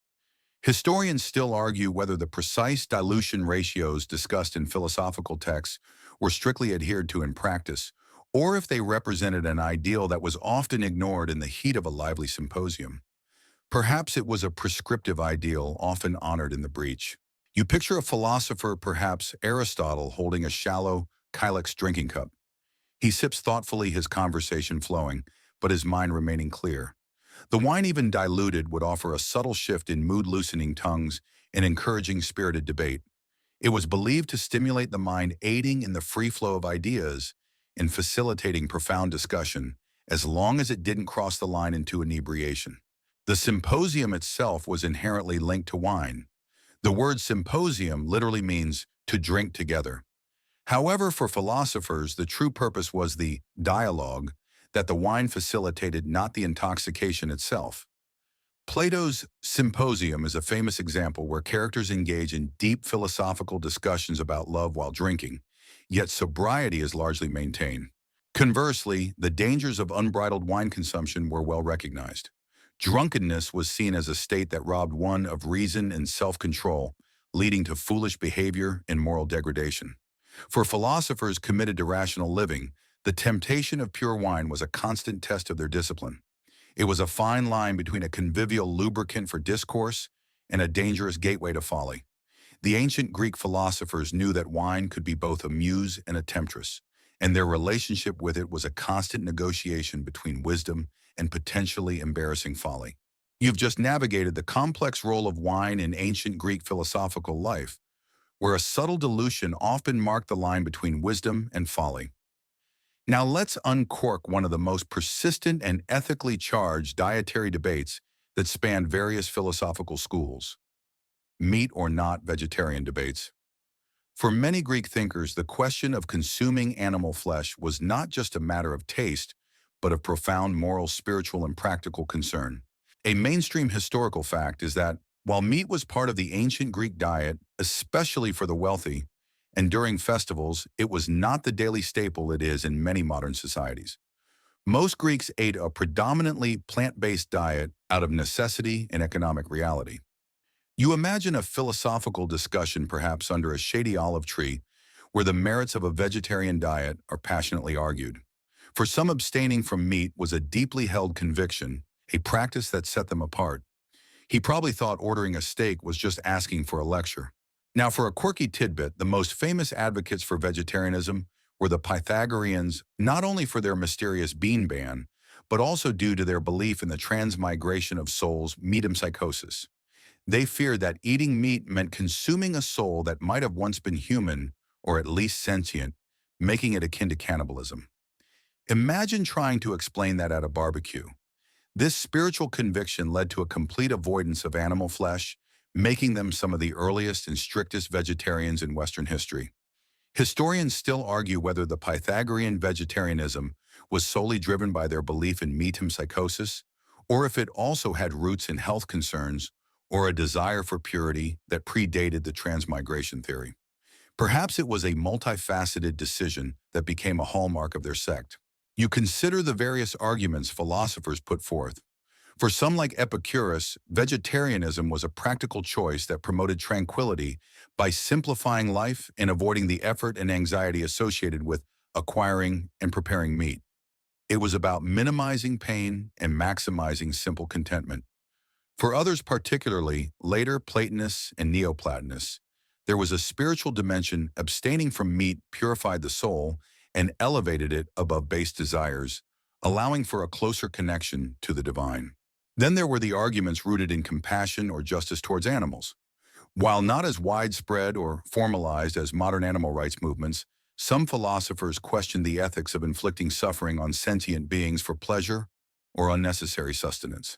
S1: Historians still argue whether the precise dilution ratios discussed in philosophical texts were strictly adhered to in practice, or if they represented an ideal that was often ignored in the heat of a lively symposium. Perhaps it was a prescriptive ideal, often honored in the breach. You picture a philosopher, perhaps Aristotle, holding a shallow, Kylix drinking cup. He sips thoughtfully, his conversation flowing, but his mind remaining clear. The wine, even diluted, would offer a subtle shift in mood-loosening tongues and encouraging spirited debate. It was believed to stimulate the mind, aiding in the free flow of ideas and facilitating profound discussion, as long as it didn't cross the line into inebriation. The symposium itself was inherently linked to wine. The word symposium literally means to drink together. However, for philosophers, the true purpose was the dialogue that the wine facilitated, not the intoxication itself. Plato's Symposium is a famous example where characters engage in deep philosophical discussions about love while drinking, yet sobriety is largely maintained. Conversely, the dangers of unbridled wine consumption were well recognized. Drunkenness was seen as a state that robbed one of reason and self-control, leading to foolish behavior and moral degradation. For philosophers committed to rational living, the temptation of pure wine was a constant test of their discipline. It was a fine line between a convivial lubricant for discourse and a dangerous gateway to folly. The ancient Greek philosophers knew that wine could be both a muse and a temptress, and their relationship with it was a constant negotiation between wisdom and potentially embarrassing folly. You've just navigated the complex role of wine in ancient Greek philosophical life, where a subtle dilution often marked the line between wisdom and folly. Now let's uncork one of the most persistent and ethically charged dietary debates that spanned various philosophical schools: meat or not vegetarian debates. For many Greek thinkers, the question of consuming animal flesh was not just a matter of taste, but of profound moral, spiritual, and practical concern. A mainstream historical fact is that while meat was part of the ancient Greek diet, especially for the wealthy, and during festivals, it was not the daily staple it is in many modern societies. Most Greeks ate a predominantly plant-based diet out of necessity and economic reality. You imagine a philosophical discussion perhaps under a shady olive tree where the merits of a vegetarian diet are passionately argued. For some, abstaining from meat was a deeply held conviction, a practice that set them apart. He probably thought ordering a steak was just asking for a lecture. Now, for a quirky tidbit, the most famous advocates for vegetarianism were the Pythagoreans, not only for their mysterious bean ban, but also due to their belief in the transmigration of souls, metempsychosis. They feared that eating meat meant consuming a soul that might have once been human, or at least sentient, making it akin to cannibalism. Imagine trying to explain that at a barbecue. This spiritual conviction led to a complete avoidance of animal flesh, making them some of the earliest and strictest vegetarians in Western history. Historians still argue whether the Pythagorean vegetarianism was solely driven by their belief in metempsychosis, or if it also had roots in health concerns or a desire for purity that predated the transmigration theory. Perhaps it was a multifaceted decision that became a hallmark of their sect. You consider the various arguments philosophers put forth. For some, like Epicurus, vegetarianism was a practical choice that promoted tranquility by simplifying life and avoiding the effort and anxiety associated with acquiring and preparing meat. It was about minimizing pain and maximizing simple contentment. For others, particularly later Platonists and Neoplatonists, there was a spiritual dimension. Abstaining from meat purified the soul and elevated it above base desires, allowing for a closer connection to the divine. Then there were the arguments rooted in compassion or justice towards animals. While not as widespread or formalized as modern animal rights movements, some philosophers questioned the ethics of inflicting suffering on sentient beings for pleasure or unnecessary sustenance.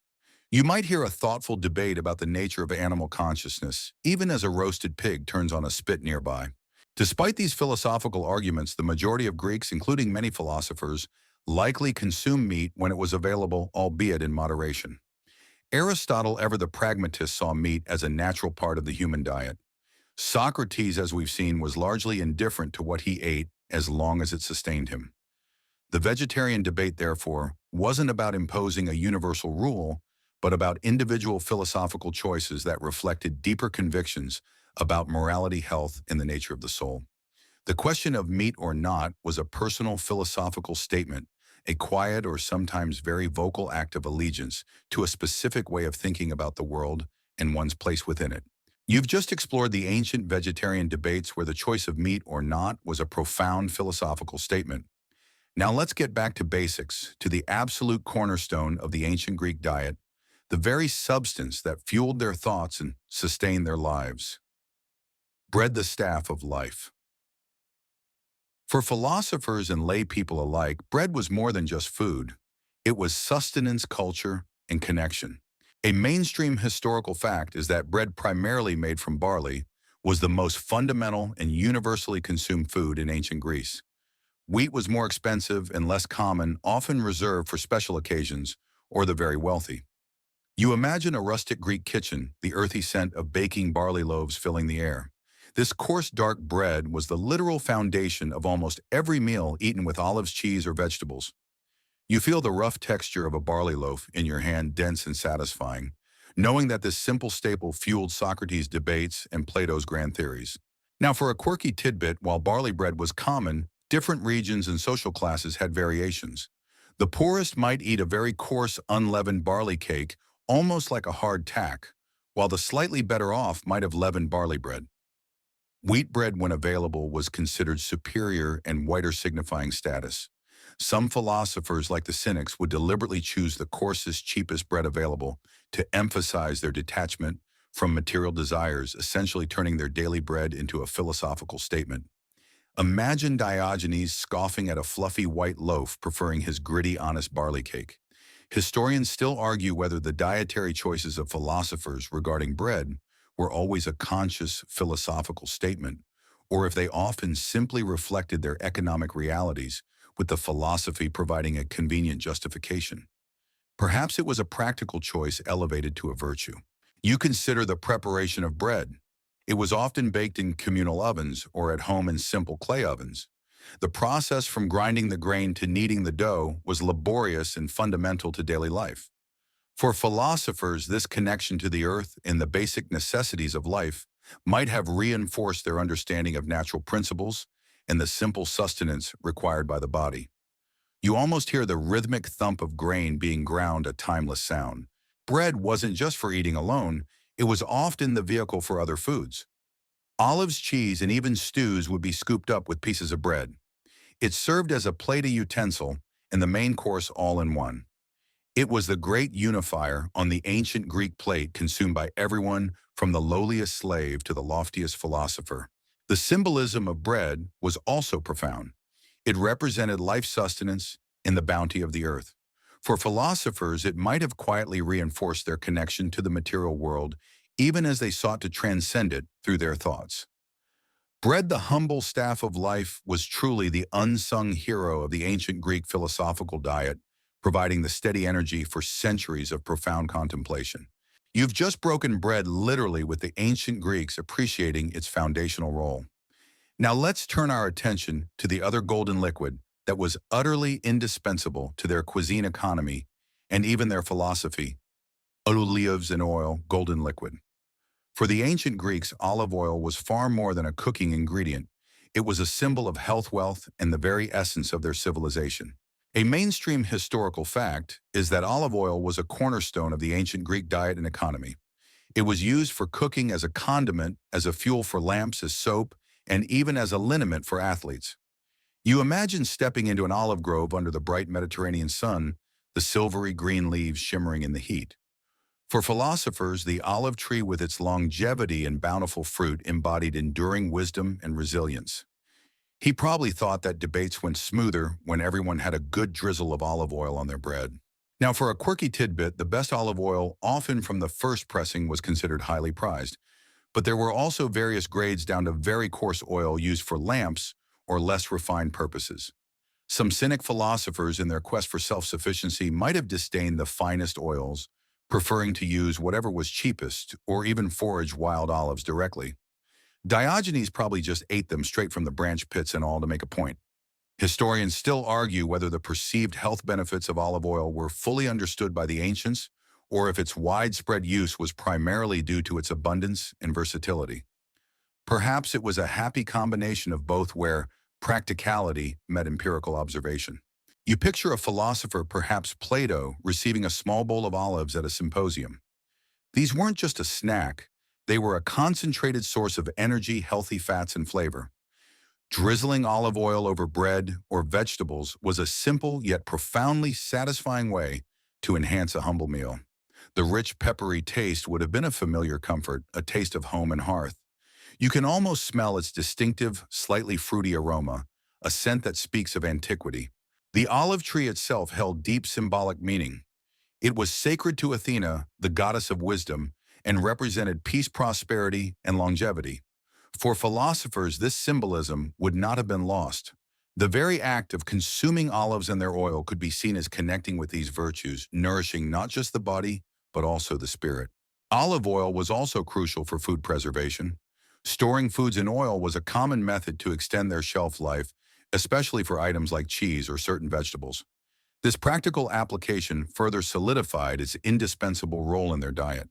S1: You might hear a thoughtful debate about the nature of animal consciousness, even as a roasted pig turns on a spit nearby. Despite these philosophical arguments, the majority of Greeks, including many philosophers, likely consumed meat when it was available, albeit in moderation. Aristotle, ever the pragmatist, saw meat as a natural part of the human diet. Socrates, as we've seen, was largely indifferent to what he ate as long as it sustained him. The vegetarian debate, therefore, wasn't about imposing a universal rule, but about individual philosophical choices that reflected deeper convictions about morality, health, and the nature of the soul. The question of meat or not was a personal philosophical statement, a quiet or sometimes very vocal act of allegiance to a specific way of thinking about the world and one's place within it. You've just explored the ancient vegetarian debates where the choice of meat or not was a profound philosophical statement. Now let's get back to basics, to the absolute cornerstone of the ancient Greek diet, the very substance that fueled their thoughts and sustained their lives. Bread, the staff of life. For philosophers and lay people alike, bread was more than just food. It was sustenance, culture, and connection. A mainstream historical fact is that bread primarily made from barley was the most fundamental and universally consumed food in ancient Greece. Wheat was more expensive and less common, often reserved for special occasions or the very wealthy. You imagine a rustic Greek kitchen, the earthy scent of baking barley loaves filling the air. This coarse dark bread was the literal foundation of almost every meal eaten with olives, cheese, or vegetables. You feel the rough texture of a barley loaf in your hand, dense and satisfying, knowing that this simple staple fueled Socrates' debates and Plato's grand theories. Now, for a quirky tidbit, while barley bread was common, different regions and social classes had variations. The poorest might eat a very coarse, unleavened barley cake, almost like a hard tack, while the slightly better off might have leavened barley bread. Wheat bread, when available, was considered superior and whiter, signifying status. Some philosophers, like the Cynics, would deliberately choose the coarsest, cheapest bread available to emphasize their detachment from material desires, essentially turning their daily bread into a philosophical statement. Imagine Diogenes scoffing at a fluffy white loaf, preferring his gritty, honest barley cake. Historians still argue whether the dietary choices of philosophers regarding bread were always a conscious philosophical statement, or if they often simply reflected their economic realities, with the philosophy providing a convenient justification. Perhaps it was a practical choice elevated to a virtue. You consider the preparation of bread. It was often baked in communal ovens or at home in simple clay ovens. The process from grinding the grain to kneading the dough was laborious and fundamental to daily life. For philosophers, this connection to the earth and the basic necessities of life might have reinforced their understanding of natural principles and the simple sustenance required by the body. You almost hear the rhythmic thump of grain being ground, a timeless sound. Bread wasn't just for eating alone, it was often the vehicle for other foods. Olives, cheese, and even stews would be scooped up with pieces of bread. It served as a plate utensil and the main course all in one. It was the great unifier on the ancient Greek plate, consumed by everyone from the lowliest slave to the loftiest philosopher. The symbolism of bread was also profound. It represented life sustenance and the bounty of the earth. For philosophers, it might have quietly reinforced their connection to the material world, even as they sought to transcend it through their thoughts. Bread, the humble staff of life, was truly the unsung hero of the ancient Greek philosophical diet, providing the steady energy for centuries of profound contemplation. You've just broken bread literally, with the ancient Greeks appreciating its foundational role. Now let's turn our attention to the other golden liquid that was utterly indispensable to their cuisine economy and even their philosophy: olives and oil, golden liquid. For the ancient Greeks, olive oil was far more than a cooking ingredient. It was a symbol of health, wealth, and the very essence of their civilization. A mainstream historical fact is that olive oil was a cornerstone of the ancient Greek diet and economy. It was used for cooking, as a condiment, as a fuel for lamps, as soap, and even as a liniment for athletes. You imagine stepping into an olive grove under the bright Mediterranean sun, the silvery green leaves shimmering in the heat. For philosophers, the olive tree, with its longevity and bountiful fruit, embodied enduring wisdom and resilience. He probably thought that debates went smoother when everyone had a good drizzle of olive oil on their bread. Now, for a quirky tidbit, the best olive oil, often from the first pressing, was considered highly prized. But there were also various grades down to very coarse oil used for lamps or less refined purposes. Some cynic philosophers, in their quest for self-sufficiency, might have disdained the finest oils, preferring to use whatever was cheapest or even forage wild olives directly. Diogenes probably just ate them straight from the branch pits and all to make a point. Historians still argue whether the perceived health benefits of olive oil were fully understood by the ancients, or if its widespread use was primarily due to its abundance and versatility. Perhaps it was a happy combination of both, where practicality met empirical observation. You picture a philosopher, perhaps Plato, receiving a small bowl of olives at a symposium. These weren't just a snack, they were a concentrated source of energy, healthy fats, and flavor. Drizzling olive oil over bread or vegetables was a simple yet profoundly satisfying way to enhance a humble meal. The rich, peppery taste would have been a familiar comfort, a taste of home and hearth. You can almost smell its distinctive, slightly fruity aroma, a scent that speaks of antiquity. The olive tree itself held deep symbolic meaning. It was sacred to Athena, the goddess of wisdom, and represented peace, prosperity, and longevity. For philosophers, this symbolism would not have been lost. The very act of consuming olives and their oil could be seen as connecting with these virtues, nourishing not just the body, but also the spirit. Olive oil was also crucial for food preservation. Storing foods in oil was a common method to extend their shelf life, especially for items like cheese or certain vegetables. This practical application further solidified its indispensable role in their diet.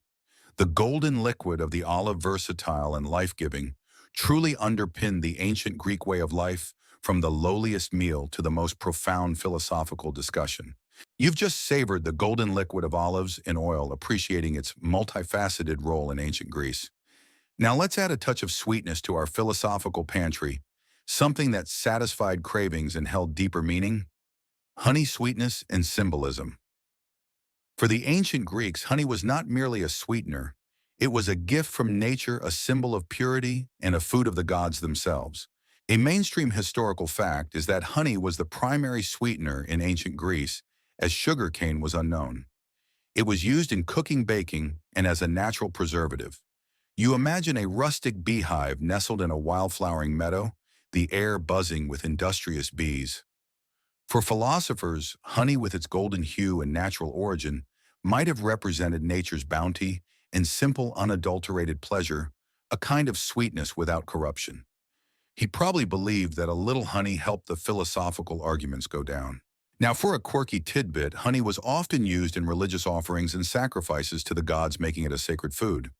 S1: The golden liquid of the olive, versatile and life-giving, truly underpinned the ancient Greek way of life, from the lowliest meal to the most profound philosophical discussion. You've just savored the golden liquid of olives in oil, appreciating its multifaceted role in ancient Greece. Now let's add a touch of sweetness to our philosophical pantry, something that satisfied cravings and held deeper meaning: honey, sweetness, and symbolism. For the ancient Greeks, honey was not merely a sweetener. It was a gift from nature, a symbol of purity, and a food of the gods themselves. A mainstream historical fact is that honey was the primary sweetener in ancient Greece, as sugarcane was unknown. It was used in cooking, baking, and as a natural preservative. You imagine a rustic beehive nestled in a wildflowering meadow, the air buzzing with industrious bees. For philosophers, honey, with its golden hue and natural origin, might have represented nature's bounty and simple, unadulterated pleasure, a kind of sweetness without corruption. He probably believed that a little honey helped the philosophical arguments go down. Now, for a quirky tidbit, honey was often used in religious offerings and sacrifices to the gods, making it a sacred food.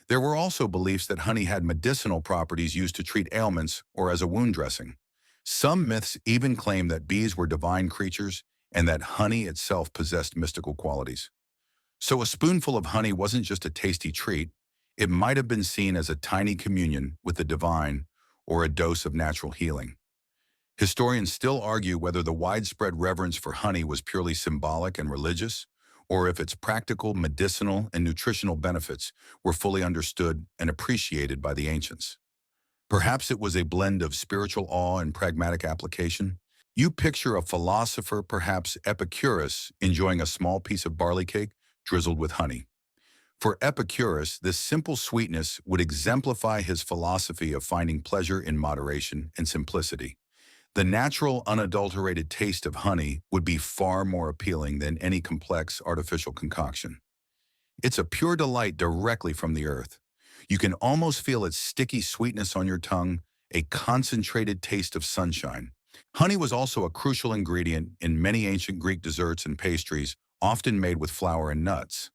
S1: There were also beliefs that honey had medicinal properties used to treat ailments or as a wound dressing. Some myths even claim that bees were divine creatures and that honey itself possessed mystical qualities. So a spoonful of honey wasn't just a tasty treat, it might have been seen as a tiny communion with the divine or a dose of natural healing. Historians still argue whether the widespread reverence for honey was purely symbolic and religious, or if its practical, medicinal, and nutritional benefits were fully understood and appreciated by the ancients. Perhaps it was a blend of spiritual awe and pragmatic application. You picture a philosopher, perhaps Epicurus, enjoying a small piece of barley cake drizzled with honey. For Epicurus, this simple sweetness would exemplify his philosophy of finding pleasure in moderation and simplicity. The natural, unadulterated taste of honey would be far more appealing than any complex artificial concoction. It's a pure delight directly from the earth. You can almost feel its sticky sweetness on your tongue, a concentrated taste of sunshine. Honey was also a crucial ingredient in many ancient Greek desserts and pastries, often made with flour and nuts.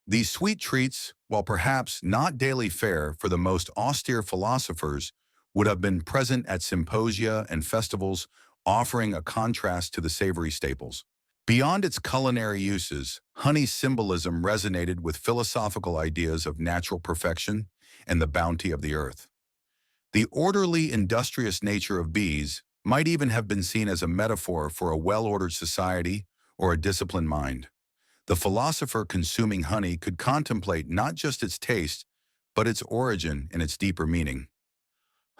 S1: These sweet treats, while perhaps not daily fare for the most austere philosophers, would have been present at symposia and festivals, offering a contrast to the savory staples. Beyond its culinary uses, honey's symbolism resonated with philosophical ideas of natural perfection and the bounty of the earth. The orderly, industrious nature of bees might even have been seen as a metaphor for a well-ordered society or a disciplined mind. The philosopher consuming honey could contemplate not just its taste, but its origin and its deeper meaning.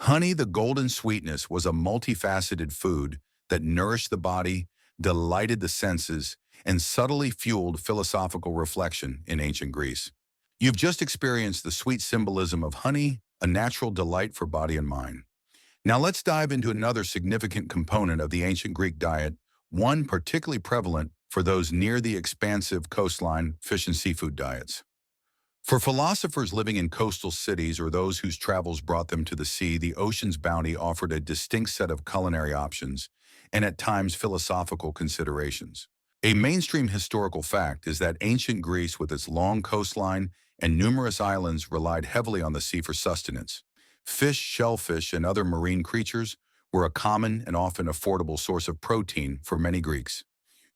S1: Honey, the golden sweetness, was a multifaceted food that nourished the body, delighted the senses, and subtly fueled philosophical reflection in ancient Greece. You've just experienced the sweet symbolism of honey, a natural delight for body and mind. Now let's dive into another significant component of the ancient Greek diet, one particularly prevalent for those near the expansive coastline, fish and seafood diets. For philosophers living in coastal cities or those whose travels brought them to the sea, the ocean's bounty offered a distinct set of culinary options and at times philosophical considerations. A mainstream historical fact is that ancient Greece, with its long coastline and numerous islands, relied heavily on the sea for sustenance. Fish, shellfish, and other marine creatures were a common and often affordable source of protein for many Greeks.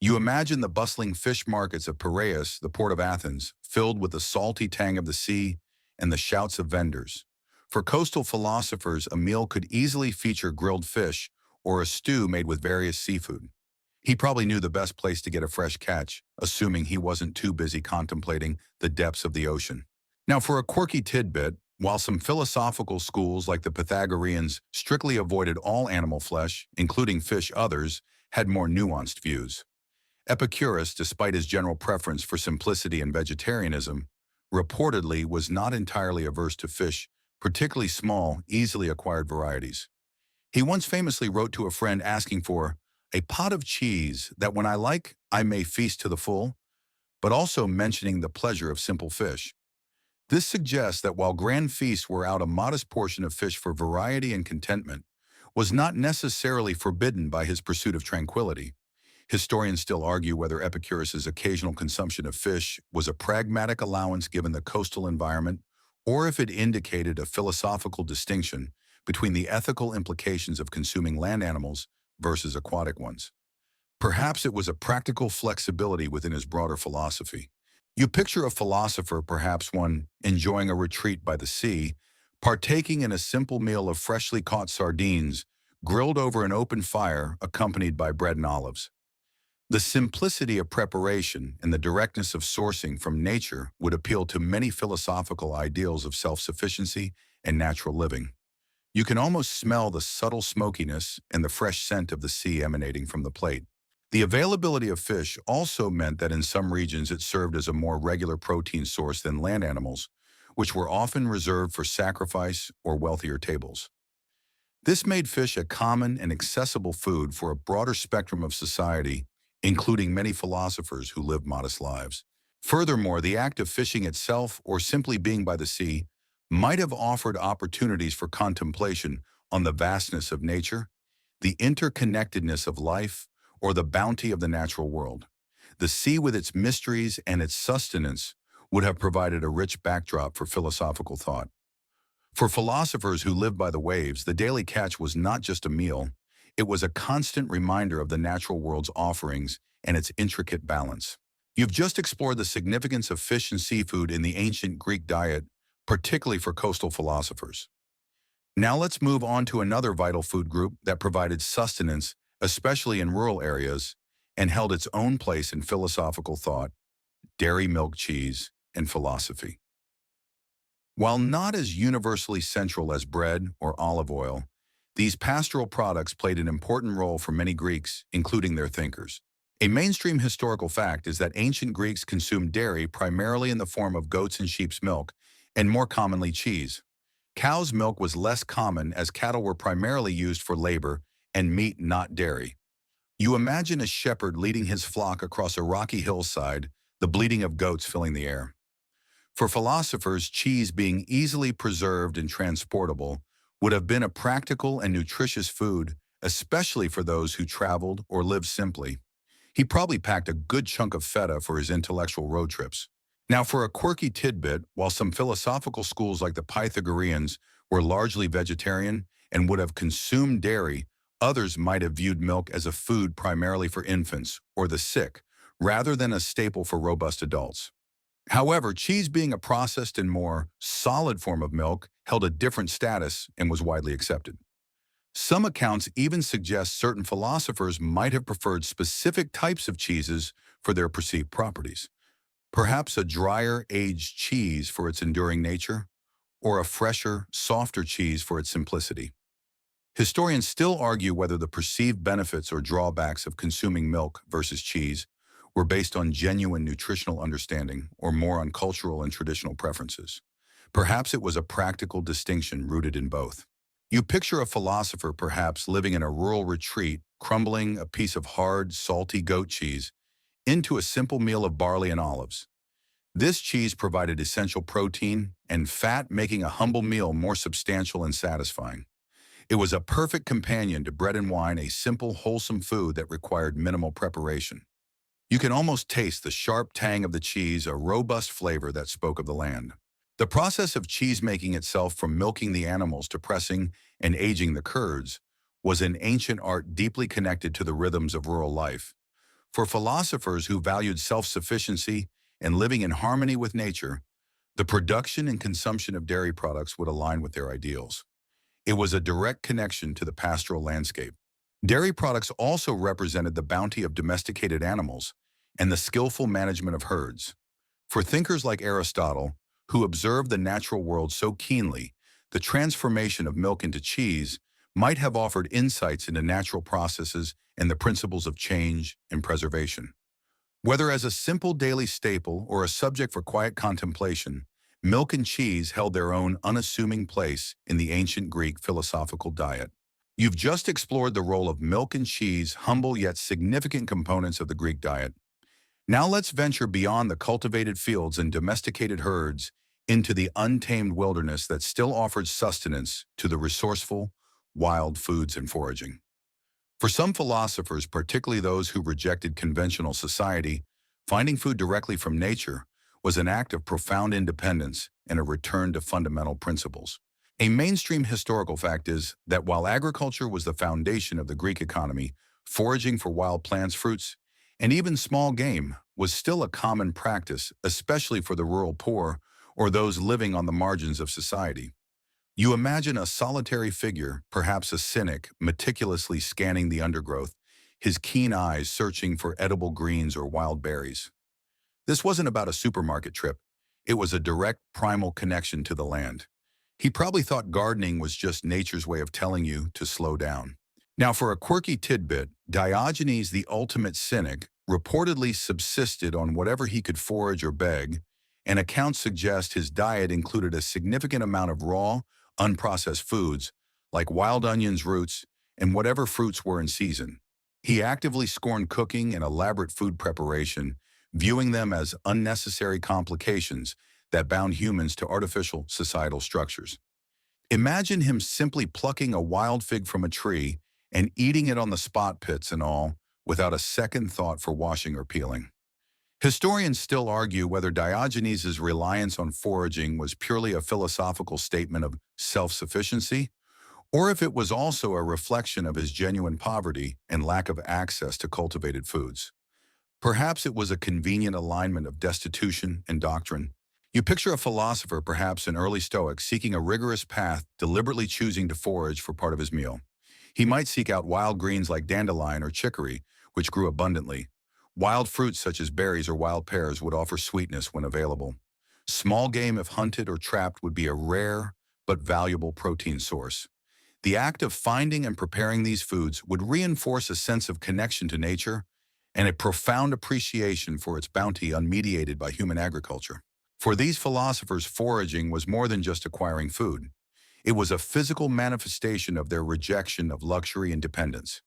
S1: You imagine the bustling fish markets of Piraeus, the port of Athens, filled with the salty tang of the sea and the shouts of vendors. For coastal philosophers, a meal could easily feature grilled fish or a stew made with various seafood. He probably knew the best place to get a fresh catch, assuming he wasn't too busy contemplating the depths of the ocean. Now, for a quirky tidbit, while some philosophical schools like the Pythagoreans strictly avoided all animal flesh, including fish, others had more nuanced views. Epicurus, despite his general preference for simplicity and vegetarianism, reportedly was not entirely averse to fish, particularly small, easily acquired varieties. He once famously wrote to a friend asking for a pot of cheese that when I like, I may feast to the full, but also mentioning the pleasure of simple fish. This suggests that while grand feasts were out a modest portion of fish for variety and contentment, was not necessarily forbidden by his pursuit of tranquility. Historians still argue whether Epicurus's occasional consumption of fish was a pragmatic allowance given the coastal environment, or if it indicated a philosophical distinction between the ethical implications of consuming land animals versus aquatic ones. Perhaps it was a practical flexibility within his broader philosophy. You picture a philosopher, perhaps one enjoying a retreat by the sea, partaking in a simple meal of freshly caught sardines, grilled over an open fire accompanied by bread and olives. The simplicity of preparation and the directness of sourcing from nature would appeal to many philosophical ideals of self-sufficiency and natural living. You can almost smell the subtle smokiness and the fresh scent of the sea emanating from the plate. The availability of fish also meant that in some regions it served as a more regular protein source than land animals, which were often reserved for sacrifice or wealthier tables. This made fish a common and accessible food for a broader spectrum of society, including many philosophers who lived modest lives. Furthermore, the act of fishing itself or simply being by the sea might have offered opportunities for contemplation on the vastness of nature, the interconnectedness of life, or the bounty of the natural world. The sea with its mysteries and its sustenance would have provided a rich backdrop for philosophical thought. For philosophers who lived by the waves, the daily catch was not just a meal, it was a constant reminder of the natural world's offerings and its intricate balance. You've just explored the significance of fish and seafood in the ancient Greek diet, particularly for coastal philosophers. Now let's move on to another vital food group that provided sustenance, especially in rural areas, and held its own place in philosophical thought: dairy, milk, cheese, and philosophy. While not as universally central as bread or olive oil, these pastoral products played an important role for many Greeks, including their thinkers. A mainstream historical fact is that ancient Greeks consumed dairy primarily in the form of goats and sheep's milk, and more commonly cheese. Cow's milk was less common as cattle were primarily used for labor and meat, not dairy. You imagine a shepherd leading his flock across a rocky hillside, the bleating of goats filling the air. For philosophers, cheese, being easily preserved and transportable, would have been a practical and nutritious food, especially for those who traveled or lived simply. He probably packed a good chunk of feta for his intellectual road trips. Now, for a quirky tidbit, while some philosophical schools like the Pythagoreans were largely vegetarian and would have consumed dairy, others might have viewed milk as a food primarily for infants or the sick, rather than a staple for robust adults. However, cheese, being a processed and more solid form of milk, held a different status and was widely accepted. Some accounts even suggest certain philosophers might have preferred specific types of cheeses for their perceived properties. Perhaps a drier, aged cheese for its enduring nature, or a fresher, softer cheese for its simplicity. Historians still argue whether the perceived benefits or drawbacks of consuming milk versus cheese were based on genuine nutritional understanding or more on cultural and traditional preferences. Perhaps it was a practical distinction rooted in both. You picture a philosopher perhaps living in a rural retreat, crumbling a piece of hard, salty goat cheese into a simple meal of barley and olives. This cheese provided essential protein and fat, making a humble meal more substantial and satisfying. It was a perfect companion to bread and wine, a simple, wholesome food that required minimal preparation. You can almost taste the sharp tang of the cheese, a robust flavor that spoke of the land. The process of cheese making itself, from milking the animals to pressing and aging the curds, was an ancient art deeply connected to the rhythms of rural life. For philosophers who valued self-sufficiency and living in harmony with nature, the production and consumption of dairy products would align with their ideals. It was a direct connection to the pastoral landscape. Dairy products also represented the bounty of domesticated animals and the skillful management of herds. For thinkers like Aristotle, who observed the natural world so keenly, the transformation of milk into cheese might have offered insights into natural processes and the principles of change and preservation. Whether as a simple daily staple or a subject for quiet contemplation, milk and cheese held their own unassuming place in the ancient Greek philosophical diet. You've just explored the role of milk and cheese, humble yet significant components of the Greek diet. Now let's venture beyond the cultivated fields and domesticated herds into the untamed wilderness that still offered sustenance to the resourceful, wild foods and foraging. For some philosophers, particularly those who rejected conventional society, finding food directly from nature was an act of profound independence and a return to fundamental principles. A mainstream historical fact is that while agriculture was the foundation of the Greek economy, foraging for wild plants, fruits, and even small game was still a common practice, especially for the rural poor or those living on the margins of society. You imagine a solitary figure, perhaps a cynic, meticulously scanning the undergrowth, his keen eyes searching for edible greens or wild berries. This wasn't about a supermarket trip. It was a direct, primal connection to the land. He probably thought gardening was just nature's way of telling you to slow down. Now, for a quirky tidbit, Diogenes, the ultimate cynic, reportedly subsisted on whatever he could forage or beg, and accounts suggest his diet included a significant amount of raw, unprocessed foods, like wild onions, roots, and whatever fruits were in season. He actively scorned cooking and elaborate food preparation, viewing them as unnecessary complications that bound humans to artificial societal structures. Imagine him simply plucking a wild fig from a tree and eating it on the spot, pits and all, without a second thought for washing or peeling. Historians still argue whether Diogenes' reliance on foraging was purely a philosophical statement of self-sufficiency, or if it was also a reflection of his genuine poverty and lack of access to cultivated foods. Perhaps it was a convenient alignment of destitution and doctrine. You picture a philosopher, perhaps an early Stoic, seeking a rigorous path, deliberately choosing to forage for part of his meal. He might seek out wild greens like dandelion or chicory, which grew abundantly. Wild fruits such as berries or wild pears would offer sweetness when available. Small game, if hunted or trapped, would be a rare but valuable protein source. The act of finding and preparing these foods would reinforce a sense of connection to nature and a profound appreciation for its bounty unmediated by human agriculture. For these philosophers, foraging was more than just acquiring food. It was a physical manifestation of their rejection of luxury and dependence.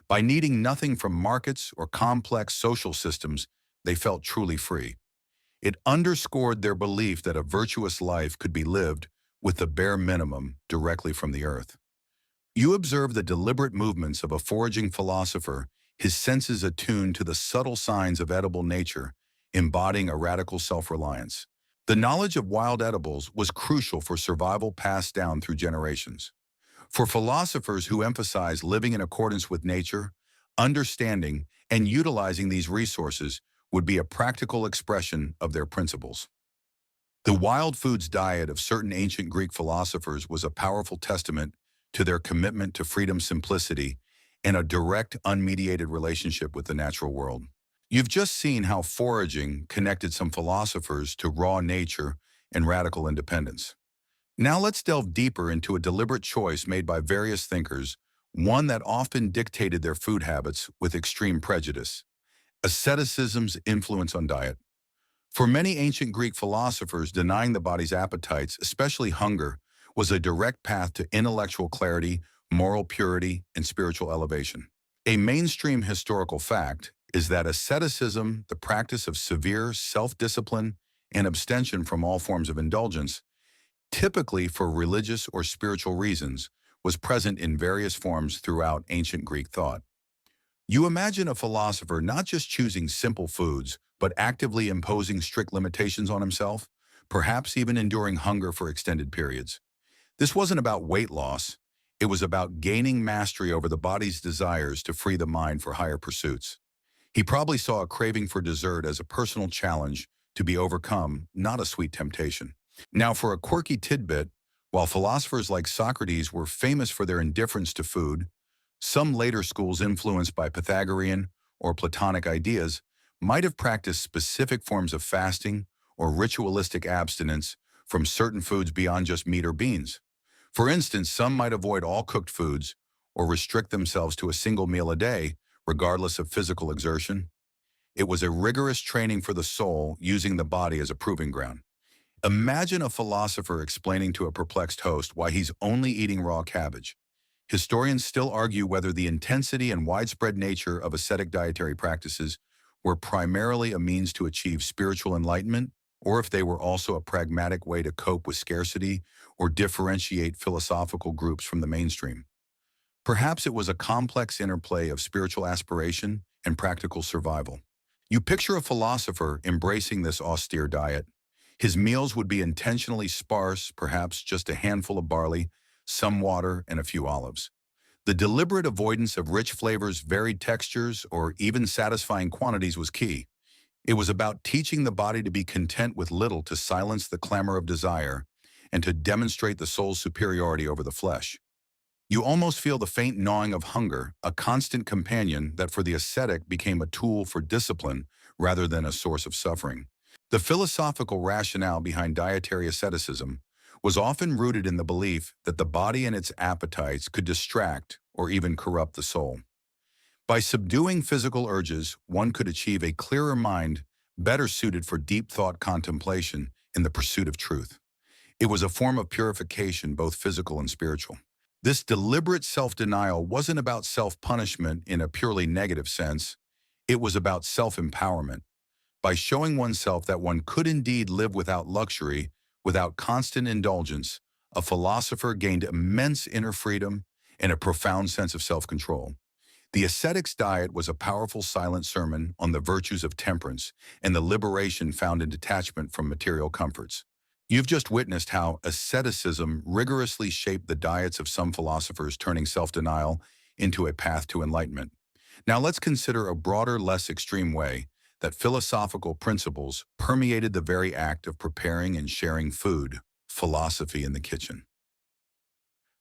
S1: By needing nothing from markets or complex social systems, they felt truly free. It underscored their belief that a virtuous life could be lived with the bare minimum directly from the earth. You observe the deliberate movements of a foraging philosopher, his senses attuned to the subtle signs of edible nature, embodying a radical self-reliance. The knowledge of wild edibles was crucial for survival passed down through generations. For philosophers who emphasize living in accordance with nature, understanding and utilizing these resources would be a practical expression of their principles. The wild foods diet of certain ancient Greek philosophers was a powerful testament to their commitment to freedom, simplicity, and a direct, unmediated relationship with the natural world. You've just seen how foraging connected some philosophers to raw nature and radical independence. Now let's delve deeper into a deliberate choice made by various thinkers, one that often dictated their food habits with extreme prejudice: asceticism's influence on diet. For many ancient Greek philosophers, denying the body's appetites, especially hunger, was a direct path to intellectual clarity, moral purity, and spiritual elevation. A mainstream historical fact is that asceticism, the practice of severe self-discipline and abstention from all forms of indulgence, typically for religious or spiritual reasons, was present in various forms throughout ancient Greek thought. You imagine a philosopher not just choosing simple foods, but actively imposing strict limitations on himself, perhaps even enduring hunger for extended periods. This wasn't about weight loss. It was about gaining mastery over the body's desires to free the mind for higher pursuits. He probably saw a craving for dessert as a personal challenge to be overcome, not a sweet temptation. Now, for a quirky tidbit, while philosophers like Socrates were famous for their indifference to food, some later schools influenced by Pythagorean or Platonic ideas might have practiced specific forms of fasting or ritualistic abstinence from certain foods beyond just meat or beans. For instance, some might avoid all cooked foods or restrict themselves to a single meal a day, regardless of physical exertion. It was a rigorous training for the soul, using the body as a proving ground. Imagine a philosopher explaining to a perplexed host why he's only eating raw cabbage. Historians still argue whether the intensity and widespread nature of ascetic dietary practices were primarily a means to achieve spiritual enlightenment, or if they were also a pragmatic way to cope with scarcity or differentiate philosophical groups from the mainstream. Perhaps it was a complex interplay of spiritual aspiration and practical survival. You picture a philosopher embracing this austere diet. His meals would be intentionally sparse, perhaps just a handful of barley, some water, and a few olives. The deliberate avoidance of rich flavors, varied textures, or even satisfying quantities was key. It was about teaching the body to be content with little to silence the clamor of desire and to demonstrate the soul's superiority over the flesh. You almost feel the faint gnawing of hunger, a constant companion that for the ascetic became a tool for discipline rather than a source of suffering. The philosophical rationale behind dietary asceticism was often rooted in the belief that the body and its appetites could distract or even corrupt the soul. By subduing physical urges, one could achieve a clearer mind, better suited for deep thought contemplation in the pursuit of truth. It was a form of purification, both physical and spiritual. This deliberate self-denial wasn't about self-punishment in a purely negative sense. It was about self-empowerment. By showing oneself that one could indeed live without luxury, without constant indulgence, a philosopher gained immense inner freedom and a profound sense of self-control. The ascetic's diet was a powerful silent sermon on the virtues of temperance and the liberation found in detachment from material comforts. You've just witnessed how asceticism rigorously shaped the diets of some philosophers, turning self-denial into a path to enlightenment. Now let's consider a broader, less extreme way that philosophical principles permeated the very act of preparing and sharing food, philosophy in the kitchen.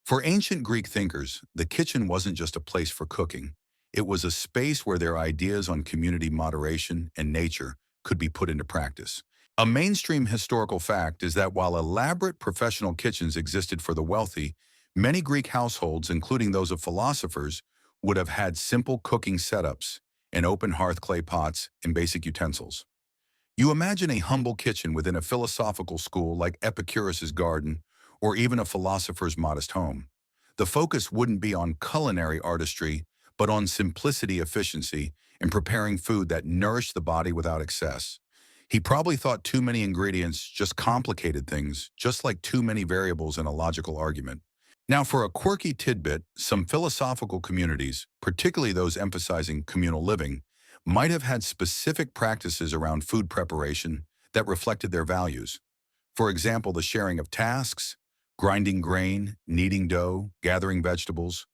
S1: For ancient Greek thinkers, the kitchen wasn't just a place for cooking. It was a space where their ideas on community moderation and nature could be put into practice. A mainstream historical fact is that while elaborate professional kitchens existed for the wealthy, many Greek households, including those of philosophers, would have had simple cooking setups, and open hearth clay pots, and basic utensils. You imagine a humble kitchen within a philosophical school like Epicurus's garden, or even a philosopher's modest home. The focus wouldn't be on culinary artistry, but on simplicity, efficiency, and preparing food that nourished the body without excess. He probably thought too many ingredients just complicated things, just like too many variables in a logical argument. Now, for a quirky tidbit, some philosophical communities, particularly those emphasizing communal living, might have had specific practices around food preparation that reflected their values. For example, the sharing of tasks, grinding grain, kneading dough, gathering vegetables,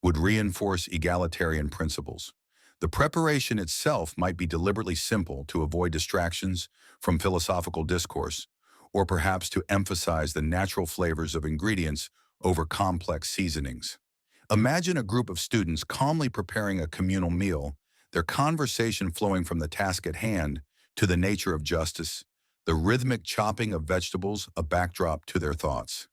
S1: would reinforce egalitarian principles. The preparation itself might be deliberately simple to avoid distractions from philosophical discourse, or perhaps to emphasize the natural flavors of ingredients over complex seasonings. Imagine a group of students calmly preparing a communal meal, their conversation flowing from the task at hand to the nature of justice, the rhythmic chopping of vegetables a backdrop to their thoughts.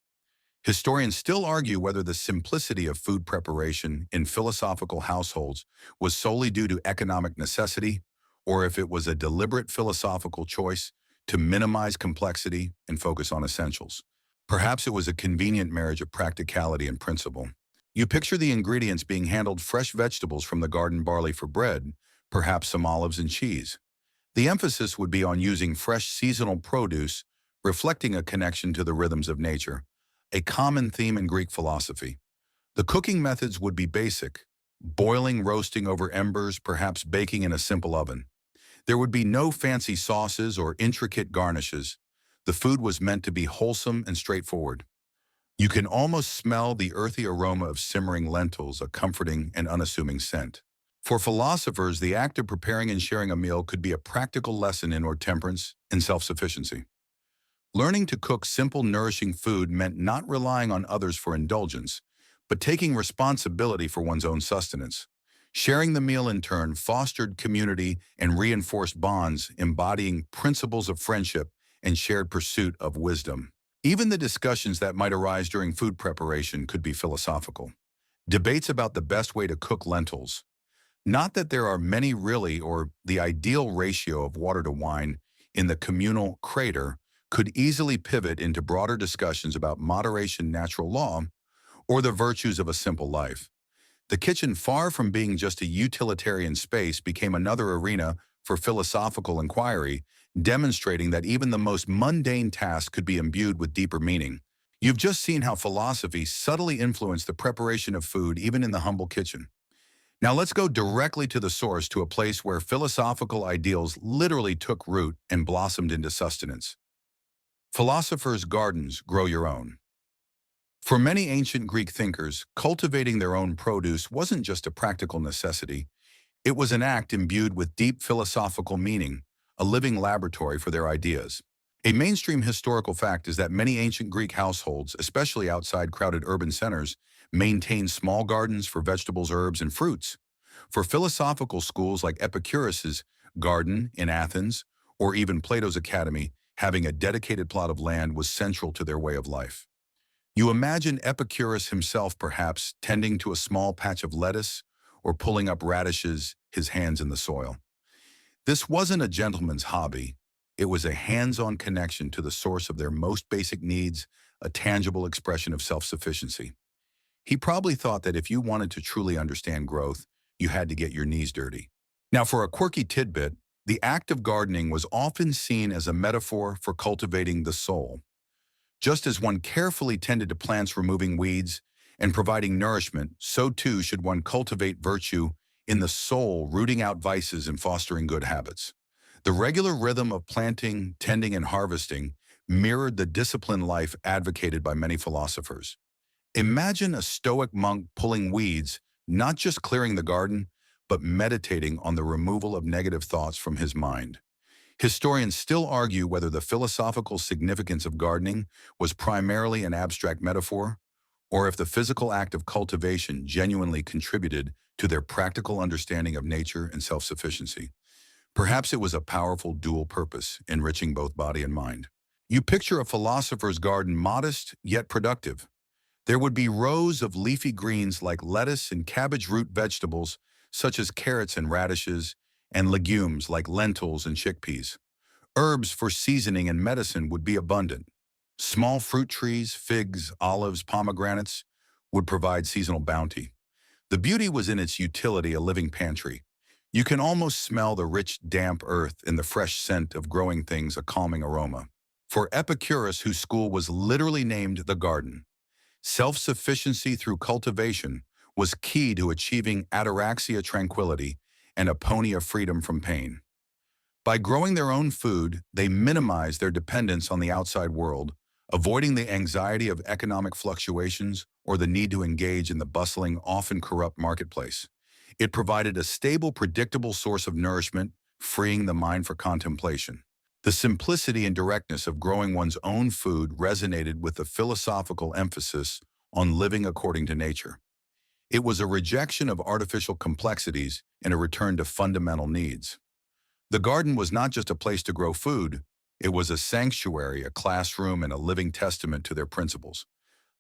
S1: Historians still argue whether the simplicity of food preparation in philosophical households was solely due to economic necessity, or if it was a deliberate philosophical choice to minimize complexity and focus on essentials. Perhaps it was a convenient marriage of practicality and principle. You picture the ingredients being handled: fresh vegetables from the garden, barley for bread, perhaps some olives and cheese. The emphasis would be on using fresh seasonal produce, reflecting a connection to the rhythms of nature, a common theme in Greek philosophy. The cooking methods would be basic: boiling, roasting over embers, perhaps baking in a simple oven. There would be no fancy sauces or intricate garnishes. The food was meant to be wholesome and straightforward. You can almost smell the earthy aroma of simmering lentils, a comforting and unassuming scent. For philosophers, the act of preparing and sharing a meal could be a practical lesson in temperance and self-sufficiency. Learning to cook simple, nourishing food meant not relying on others for indulgence, but taking responsibility for one's own sustenance. Sharing the meal in turn fostered community and reinforced bonds, embodying principles of friendship and shared pursuit of wisdom. Even the discussions that might arise during food preparation could be philosophical. Debates about the best way to cook lentils, Not that there are many really, or the ideal ratio of water to wine in the communal crater could easily pivot into broader discussions about moderation, natural law, or the virtues of a simple life. The kitchen, far from being just a utilitarian space, became another arena for philosophical inquiry, demonstrating that even the most mundane task could be imbued with deeper meaning. You've just seen how philosophy subtly influenced the preparation of food even in the humble kitchen. Now let's go directly to the source, to a place where philosophical ideals literally took root and blossomed into sustenance. Philosophers' gardens. Grow your own. For many ancient Greek thinkers, cultivating their own produce wasn't just a practical necessity, it was an act imbued with deep philosophical meaning, a living laboratory for their ideas. A mainstream historical fact is that many ancient Greek households, especially outside crowded urban centers, maintained small gardens for vegetables, herbs, and fruits. For philosophical schools like Epicurus's garden in Athens, or even Plato's academy, having a dedicated plot of land was central to their way of life. You imagine Epicurus himself perhaps tending to a small patch of lettuce or pulling up radishes, his hands in the soil. This wasn't a gentleman's hobby. It was a hands-on connection to the source of their most basic needs, a tangible expression of self-sufficiency. He probably thought that if you wanted to truly understand growth, you had to get your knees dirty. Now, for a quirky tidbit, the act of gardening was often seen as a metaphor for cultivating the soul. Just as one carefully tended to plants removing weeds and providing nourishment, so too should one cultivate virtue in the soul, rooting out vices and fostering good habits. The regular rhythm of planting, tending, and harvesting mirrored the disciplined life advocated by many philosophers. Imagine a stoic monk pulling weeds, not just clearing the garden, but meditating on the removal of negative thoughts from his mind. Historians still argue whether the philosophical significance of gardening was primarily an abstract metaphor, or if the physical act of cultivation genuinely contributed to their practical understanding of nature and self-sufficiency. Perhaps it was a powerful dual purpose, enriching both body and mind. You picture a philosopher's garden, modest yet productive. There would be rows of leafy greens like lettuce and cabbage root, vegetables such as carrots and radishes, and legumes like lentils and chickpeas. Herbs for seasoning and medicine would be abundant. Small fruit trees, figs, olives, pomegranates, would provide seasonal bounty. The beauty was in its utility, a living pantry. You can almost smell the rich, damp earth and the fresh scent of growing things, a calming aroma. For Epicurus, whose school was literally named the garden, self-sufficiency through cultivation was key to achieving ataraxia, tranquility, and aponia, freedom from pain. By growing their own food, they minimized their dependence on the outside world, avoiding the anxiety of economic fluctuations or the need to engage in the bustling, often corrupt marketplace. It provided a stable, predictable source of nourishment, freeing the mind for contemplation. The simplicity and directness of growing one's own food resonated with the philosophical emphasis on living according to nature. It was a rejection of artificial complexities and a return to fundamental needs. The garden was not just a place to grow food, it was a sanctuary, a classroom, and a living testament to their principles.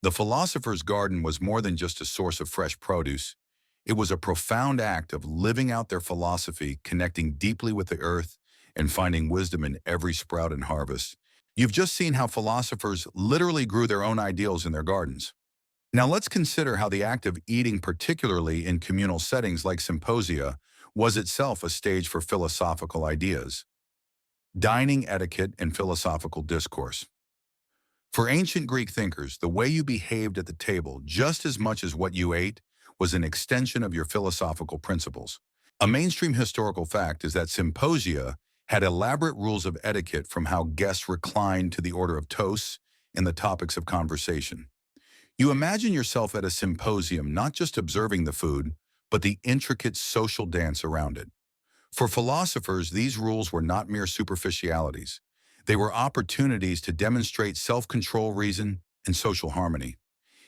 S1: The philosopher's garden was more than just a source of fresh produce. It was a profound act of living out their philosophy, connecting deeply with the earth, and finding wisdom in every sprout and harvest. You've just seen how philosophers literally grew their own ideals in their gardens. Now let's consider how the act of eating, particularly in communal settings like symposia, was itself a stage for philosophical ideas. Dining etiquette and philosophical discourse. For ancient Greek thinkers, the way you behaved at the table, just as much as what you ate, was an extension of your philosophical principles. A mainstream historical fact is that symposia had elaborate rules of etiquette, from how guests reclined to the order of toasts and the topics of conversation. You imagine yourself at a symposium, not just observing the food, but the intricate social dance around it. For philosophers, these rules were not mere superficialities. They were opportunities to demonstrate self-control, reason, and social harmony.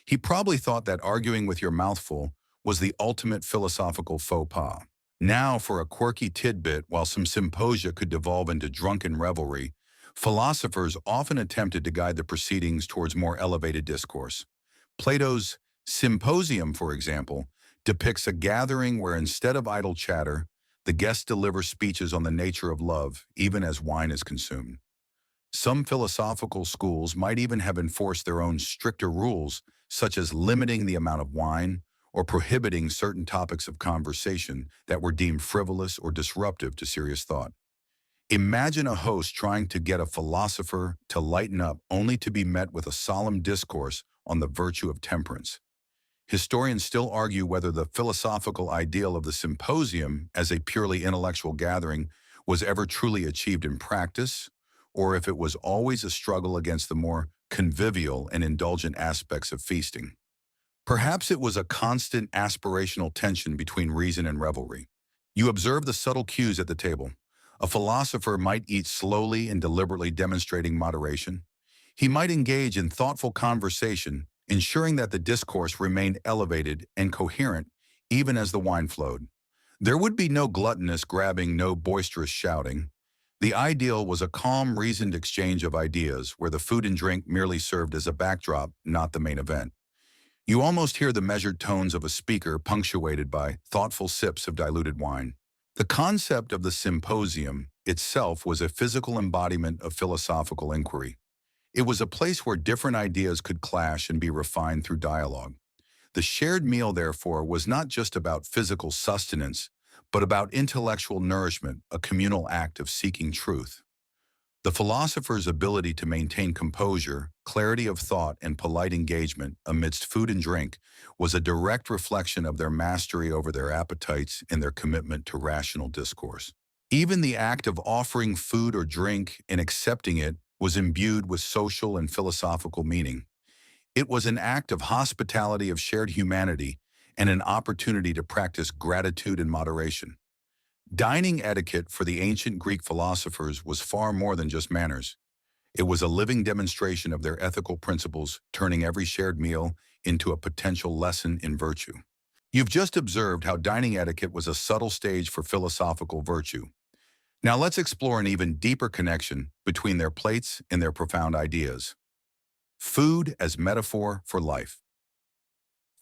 S1: He probably thought that arguing with your mouth full was the ultimate philosophical faux pas. Now, for a quirky tidbit, while some symposia could devolve into drunken revelry, philosophers often attempted to guide the proceedings towards more elevated discourse. Plato's Symposium, for example, depicts a gathering where instead of idle chatter, the guests deliver speeches on the nature of love, even as wine is consumed. Some philosophical schools might even have enforced their own stricter rules, such as limiting the amount of wine or prohibiting certain topics of conversation that were deemed frivolous or disruptive to serious thought. Imagine a host trying to get a philosopher to lighten up only to be met with a solemn discourse on the virtue of temperance. Historians still argue whether the philosophical ideal of the symposium as a purely intellectual gathering was ever truly achieved in practice, or if it was always a struggle against the more convivial and indulgent aspects of feasting. Perhaps it was a constant aspirational tension between reason and revelry. You observe the subtle cues at the table. A philosopher might eat slowly and deliberately demonstrating moderation. He might engage in thoughtful conversation, ensuring that the discourse remained elevated and coherent even as the wine flowed. There would be no gluttonous grabbing, no boisterous shouting. The ideal was a calm, reasoned exchange of ideas where the food and drink merely served as a backdrop, not the main event. You almost hear the measured tones of a speaker punctuated by thoughtful sips of diluted wine. The concept of the symposium itself was a physical embodiment of philosophical inquiry. It was a place where different ideas could clash and be refined through dialogue. The shared meal, therefore, was not just about physical sustenance, but about intellectual nourishment, a communal act of seeking truth. The philosopher's ability to maintain composure, clarity of thought, and polite engagement amidst food and drink was a direct reflection of their mastery over their appetites and their commitment to rational discourse. Even the act of offering food or drink and accepting it was imbued with social and philosophical meaning. It was an act of hospitality, of shared humanity, and an opportunity to practice gratitude and moderation. Dining etiquette for the ancient Greek philosophers was far more than just manners. It was a living demonstration of their ethical principles, turning every shared meal into a potential lesson in virtue. You've just observed how dining etiquette was a subtle stage for philosophical virtue. Now let's explore an even deeper connection between their plates and their profound ideas. Food as metaphor for life.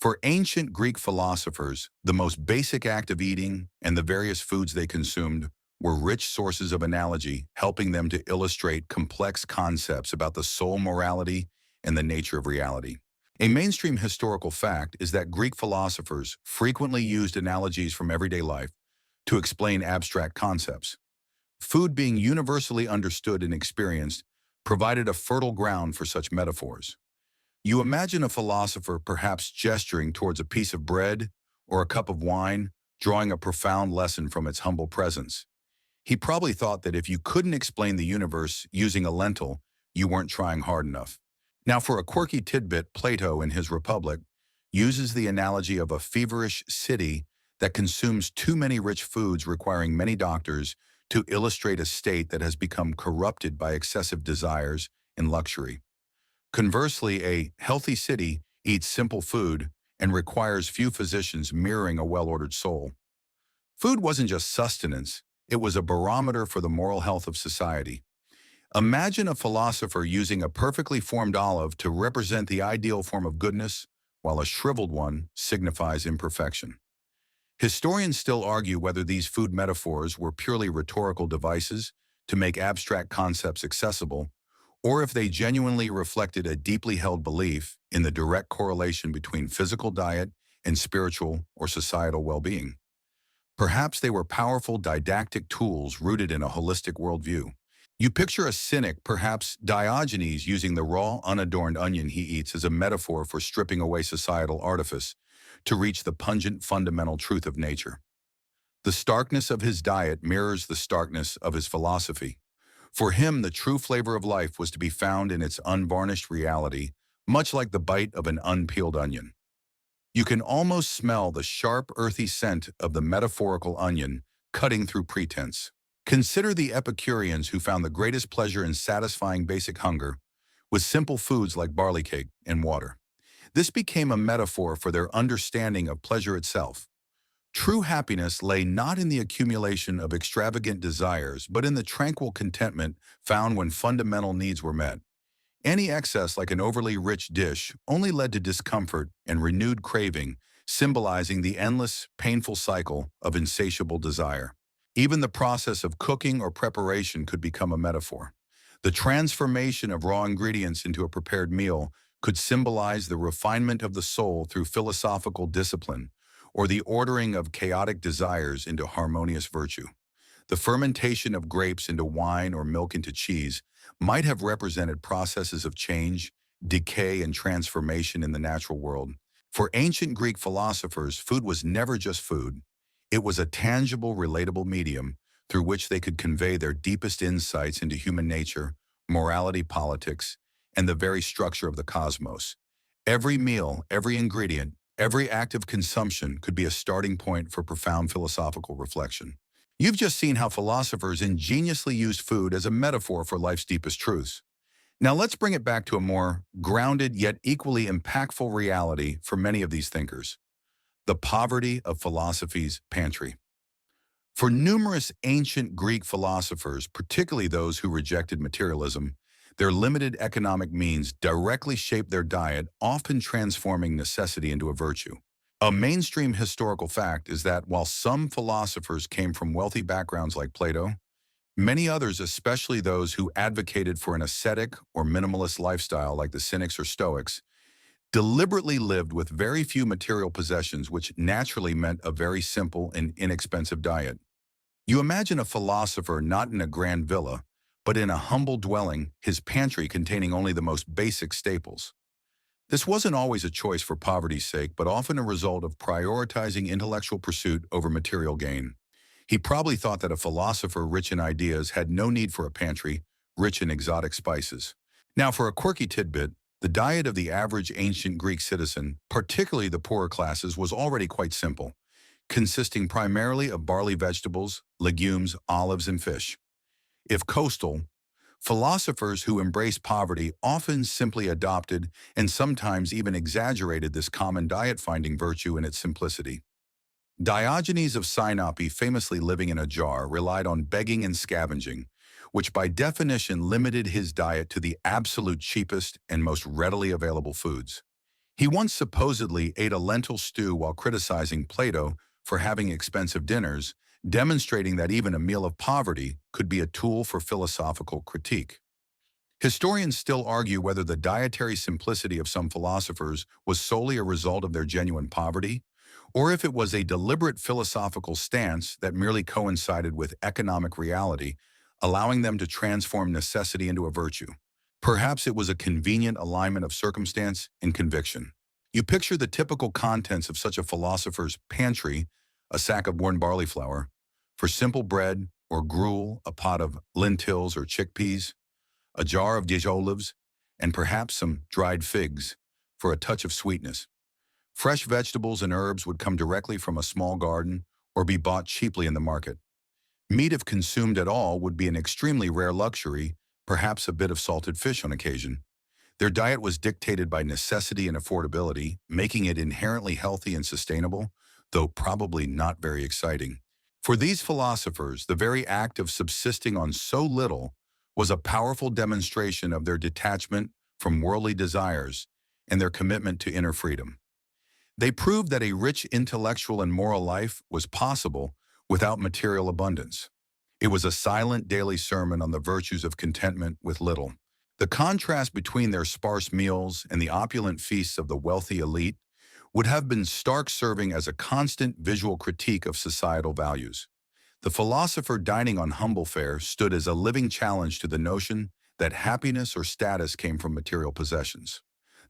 S1: For ancient Greek philosophers, the most basic act of eating and the various foods they consumed were rich sources of analogy, helping them to illustrate complex concepts about the soul, morality, and the nature of reality. A mainstream historical fact is that Greek philosophers frequently used analogies from everyday life to explain abstract concepts. Food, being universally understood and experienced, provided a fertile ground for such metaphors. You imagine a philosopher perhaps gesturing towards a piece of bread or a cup of wine, drawing a profound lesson from its humble presence. He probably thought that if you couldn't explain the universe using a lentil, you weren't trying hard enough. Now, for a quirky tidbit, Plato in his Republic uses the analogy of a feverish city that consumes too many rich foods requiring many doctors to illustrate a state that has become corrupted by excessive desires and luxury. Conversely, a healthy city eats simple food and requires few physicians, mirroring a well-ordered soul. Food wasn't just sustenance, it was a barometer for the moral health of society. Imagine a philosopher using a perfectly formed olive to represent the ideal form of goodness, while a shriveled one signifies imperfection. Historians still argue whether these food metaphors were purely rhetorical devices to make abstract concepts accessible, or if they genuinely reflected a deeply held belief in the direct correlation between physical diet and spiritual or societal well-being. Perhaps they were powerful didactic tools rooted in a holistic worldview. You picture a cynic, perhaps Diogenes, using the raw, unadorned onion he eats as a metaphor for stripping away societal artifice to reach the pungent fundamental truth of nature. The starkness of his diet mirrors the starkness of his philosophy. For him, the true flavor of life was to be found in its unvarnished reality, much like the bite of an unpeeled onion. You can almost smell the sharp, earthy scent of the metaphorical onion cutting through pretense. Consider the Epicureans who found the greatest pleasure in satisfying basic hunger with simple foods like barley cake and water. This became a metaphor for their understanding of pleasure itself. True happiness lay not in the accumulation of extravagant desires, but in the tranquil contentment found when fundamental needs were met. Any excess, like an overly rich dish, only led to discomfort and renewed craving, symbolizing the endless, painful cycle of insatiable desire. Even the process of cooking or preparation could become a metaphor. The transformation of raw ingredients into a prepared meal could symbolize the refinement of the soul through philosophical discipline, or the ordering of chaotic desires into harmonious virtue. The fermentation of grapes into wine or milk into cheese might have represented processes of change, decay, and transformation in the natural world. For ancient Greek philosophers, food was never just food. It was a tangible, relatable medium through which they could convey their deepest insights into human nature, morality, politics, and the very structure of the cosmos. Every meal, every ingredient, every act of consumption could be a starting point for profound philosophical reflection. You've just seen how philosophers ingeniously used food as a metaphor for life's deepest truths. Now let's bring it back to a more grounded yet equally impactful reality for many of these thinkers: the poverty of philosophy's pantry. For numerous ancient Greek philosophers, particularly those who rejected materialism, their limited economic means directly shaped their diet, often transforming necessity into a virtue. A mainstream historical fact is that while some philosophers came from wealthy backgrounds like Plato, many others, especially those who advocated for an ascetic or minimalist lifestyle like the Cynics or Stoics, deliberately lived with very few material possessions, which naturally meant a very simple and inexpensive diet. You imagine a philosopher not in a grand villa, but in a humble dwelling, his pantry containing only the most basic staples. This wasn't always a choice for poverty's sake, but often a result of prioritizing intellectual pursuit over material gain. He probably thought that a philosopher rich in ideas had no need for a pantry rich in exotic spices. Now, for a quirky tidbit, the diet of the average ancient Greek citizen, particularly the poorer classes, was already quite simple, consisting primarily of barley vegetables, legumes, olives, and fish. If coastal, philosophers who embraced poverty often simply adopted and sometimes even exaggerated this common diet-finding virtue in its simplicity. Diogenes of Sinope, famously living in a jar, relied on begging and scavenging, which by definition limited his diet to the absolute cheapest and most readily available foods. He once supposedly ate a lentil stew while criticizing Plato for having expensive dinners, demonstrating that even a meal of poverty could be a tool for philosophical critique. Historians still argue whether the dietary simplicity of some philosophers was solely a result of their genuine poverty, or if it was a deliberate philosophical stance that merely coincided with economic reality, allowing them to transform necessity into a virtue. Perhaps it was a convenient alignment of circumstance and conviction. You picture the typical contents of such a philosopher's pantry: a sack of worn barley flour, for simple bread or gruel, a pot of lentils or chickpeas, a jar of Dijon olives, and perhaps some dried figs for a touch of sweetness. Fresh vegetables and herbs would come directly from a small garden or be bought cheaply in the market. Meat, if consumed at all, would be an extremely rare luxury, perhaps a bit of salted fish on occasion. Their diet was dictated by necessity and affordability, making it inherently healthy and sustainable, though probably not very exciting. For these philosophers, the very act of subsisting on so little was a powerful demonstration of their detachment from worldly desires and their commitment to inner freedom. They proved that a rich intellectual and moral life was possible without material abundance. It was a silent daily sermon on the virtues of contentment with little. The contrast between their sparse meals and the opulent feasts of the wealthy elite would have been stark, serving as a constant visual critique of societal values. The philosopher dining on humble fare stood as a living challenge to the notion that happiness or status came from material possessions.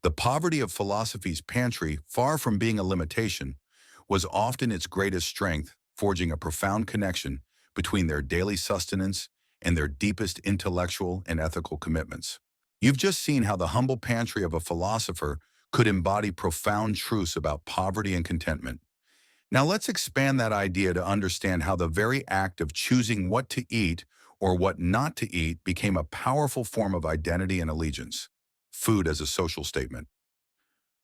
S1: The poverty of philosophy's pantry, far from being a limitation, was often its greatest strength, forging a profound connection between their daily sustenance and their deepest intellectual and ethical commitments. You've just seen how the humble pantry of a philosopher could embody profound truths about poverty and contentment. Now let's expand that idea to understand how the very act of choosing what to eat or what not to eat became a powerful form of identity and allegiance: food as a social statement.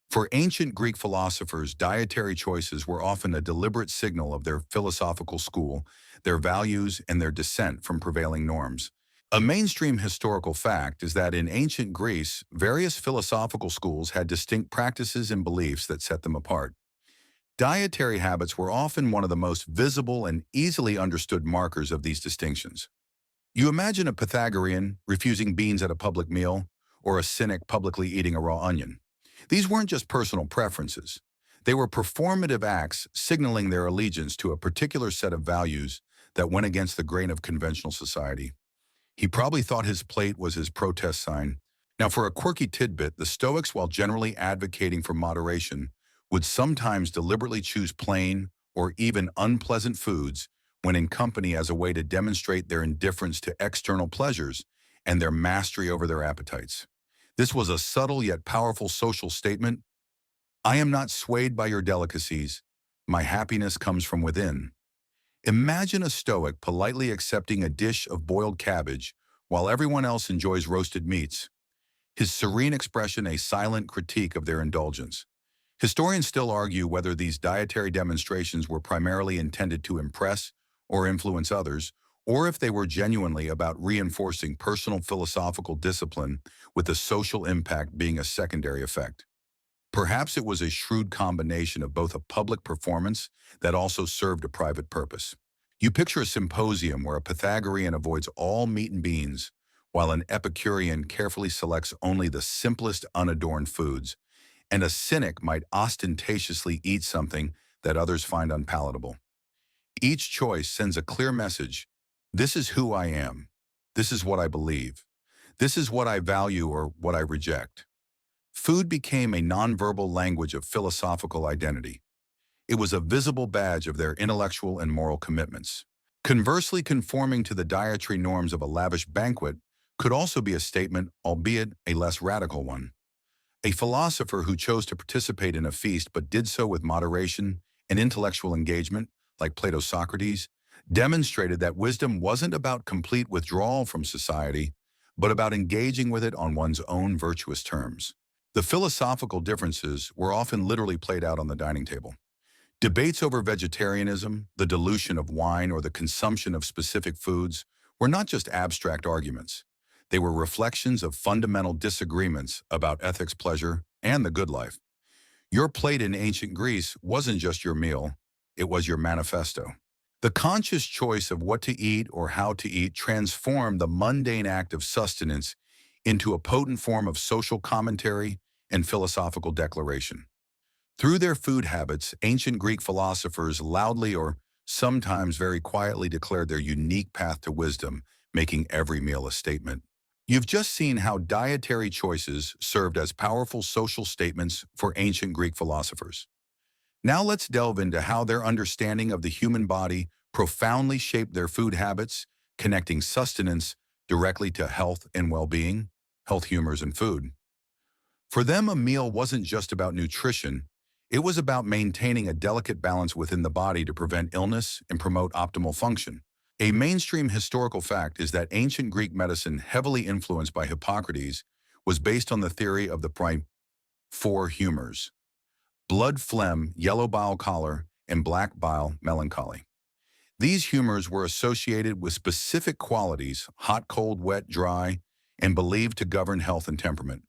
S1: For ancient Greek philosophers, dietary choices were often a deliberate signal of their philosophical school, their values, and their dissent from prevailing norms. A mainstream historical fact is that in ancient Greece, various philosophical schools had distinct practices and beliefs that set them apart. Dietary habits were often one of the most visible and easily understood markers of these distinctions. You imagine a Pythagorean refusing beans at a public meal, or a cynic publicly eating a raw onion. These weren't just personal preferences. They were performative acts signaling their allegiance to a particular set of values that went against the grain of conventional society. He probably thought his plate was his protest sign. Now, for a quirky tidbit, the Stoics, while generally advocating for moderation, would sometimes deliberately choose plain or even unpleasant foods when in company as a way to demonstrate their indifference to external pleasures and their mastery over their appetites. This was a subtle yet powerful social statement. I am not swayed by your delicacies. My happiness comes from within. Imagine a Stoic politely accepting a dish of boiled cabbage while everyone else enjoys roasted meats. His serene expression a silent critique of their indulgence. Historians still argue whether these dietary demonstrations were primarily intended to impress or influence others, or if they were genuinely about reinforcing personal philosophical discipline with the social impact being a secondary effect. Perhaps it was a shrewd combination of both a public performance that also served a private purpose. You picture a symposium where a Pythagorean avoids all meat and beans, while an Epicurean carefully selects only the simplest unadorned foods, and a cynic might ostentatiously eat something that others find unpalatable. Each choice sends a clear message. This is who I am. This is what I believe. This is what I value or what I reject. Food became a nonverbal language of philosophical identity. It was a visible badge of their intellectual and moral commitments. Conversely, conforming to the dietary norms of a lavish banquet could also be a statement, albeit a less radical one. A philosopher who chose to participate in a feast but did so with moderation and intellectual engagement, like Plato's Socrates, demonstrated that wisdom wasn't about complete withdrawal from society, but about engaging with it on one's own virtuous terms. The philosophical differences were often literally played out on the dining table. Debates over vegetarianism, the dilution of wine, or the consumption of specific foods were not just abstract arguments. They were reflections of fundamental disagreements about ethics, pleasure, and the good life. Your plate in ancient Greece wasn't just your meal, it was your manifesto. The conscious choice of what to eat or how to eat transformed the mundane act of sustenance into a potent form of social commentary and philosophical declaration. Through their food habits, ancient Greek philosophers loudly or sometimes very quietly declared their unique path to wisdom, making every meal a statement. You've just seen how dietary choices served as powerful social statements for ancient Greek philosophers. Now let's delve into how their understanding of the human body profoundly shaped their food habits, connecting sustenance directly to health and well-being, health humors and food. For them, a meal wasn't just about nutrition, it was about maintaining a delicate balance within the body to prevent illness and promote optimal function. A mainstream historical fact is that ancient Greek medicine, heavily influenced by Hippocrates, was based on the theory of the four humors: blood phlegm, yellow bile choler, and black bile melancholy. These humors were associated with specific qualities, hot, cold, wet, dry, and believed to govern health and temperament.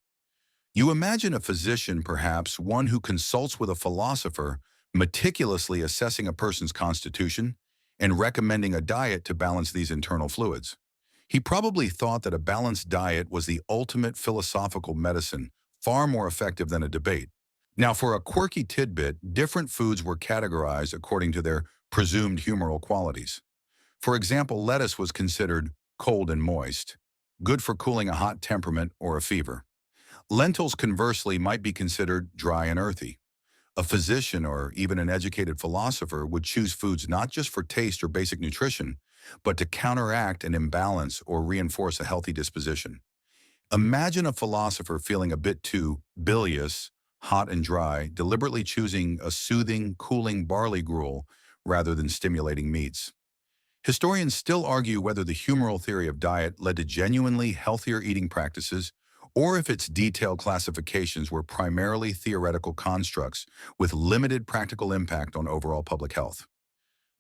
S1: You imagine a physician, perhaps one who consults with a philosopher, meticulously assessing a person's constitution and recommending a diet to balance these internal fluids. He probably thought that a balanced diet was the ultimate philosophical medicine, far more effective than a debate. Now, for a quirky tidbit, different foods were categorized according to their presumed humoral qualities. For example, lettuce was considered cold and moist, good for cooling a hot temperament or a fever. Lentils, conversely, might be considered dry and earthy. A physician or even an educated philosopher would choose foods not just for taste or basic nutrition, but to counteract an imbalance or reinforce a healthy disposition. Imagine a philosopher feeling a bit too bilious, hot and dry, deliberately choosing a soothing, cooling barley gruel rather than stimulating meats. Historians still argue whether the humoral theory of diet led to genuinely healthier eating practices or if its detailed classifications were primarily theoretical constructs with limited practical impact on overall public health.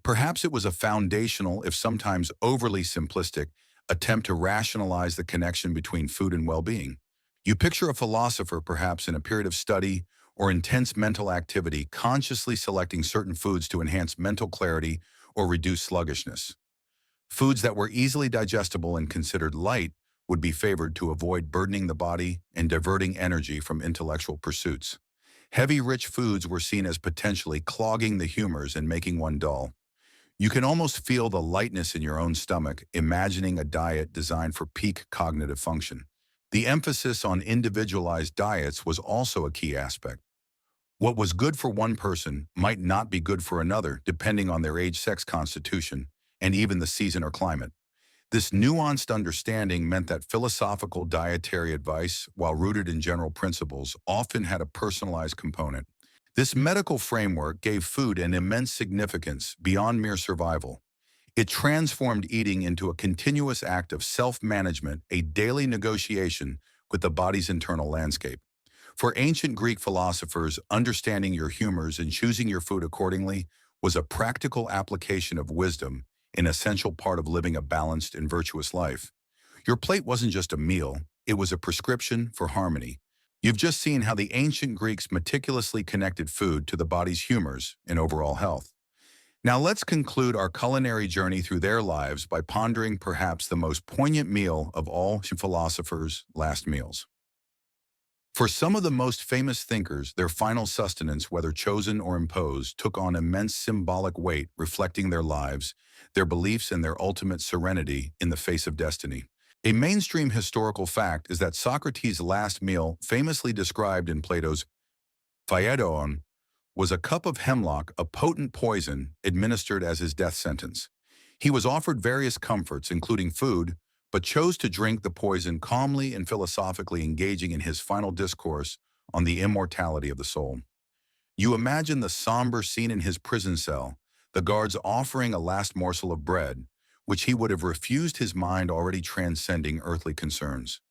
S1: Perhaps it was a foundational, if sometimes overly simplistic, attempt to rationalize the connection between food and well-being. You picture a philosopher, perhaps in a period of study or intense mental activity, consciously selecting certain foods to enhance mental clarity or reduce sluggishness. Foods that were easily digestible and considered light would be favored to avoid burdening the body and diverting energy from intellectual pursuits. Heavy, rich foods were seen as potentially clogging the humors and making one dull. You can almost feel the lightness in your own stomach, imagining a diet designed for peak cognitive function. The emphasis on individualized diets was also a key aspect. What was good for one person might not be good for another, depending on their age, sex constitution, and even the season or climate. This nuanced understanding meant that philosophical dietary advice, while rooted in general principles, often had a personalized component. This medical framework gave food an immense significance beyond mere survival. It transformed eating into a continuous act of self-management, a daily negotiation with the body's internal landscape. For ancient Greek philosophers, understanding your humors and choosing your food accordingly was a practical application of wisdom, an essential part of living a balanced and virtuous life. Your plate wasn't just a meal, it was a prescription for harmony. You've just seen how the ancient Greeks meticulously connected food to the body's humors and overall health. Now let's conclude our culinary journey through their lives by pondering perhaps the most poignant meal of all philosophers' last meals. For some of the most famous thinkers, their final sustenance, whether chosen or imposed, took on immense symbolic weight, reflecting their lives, their beliefs, and their ultimate serenity in the face of destiny. A mainstream historical fact is that Socrates' last meal, famously described in Plato's Phaedon, was a cup of hemlock, a potent poison administered as his death sentence. He was offered various comforts, including food, but chose to drink the poison calmly and philosophically, engaging in his final discourse on the immortality of the soul. You imagine the somber scene in his prison cell, the guards offering a last morsel of bread, which he would have refused, his mind already transcending earthly concerns.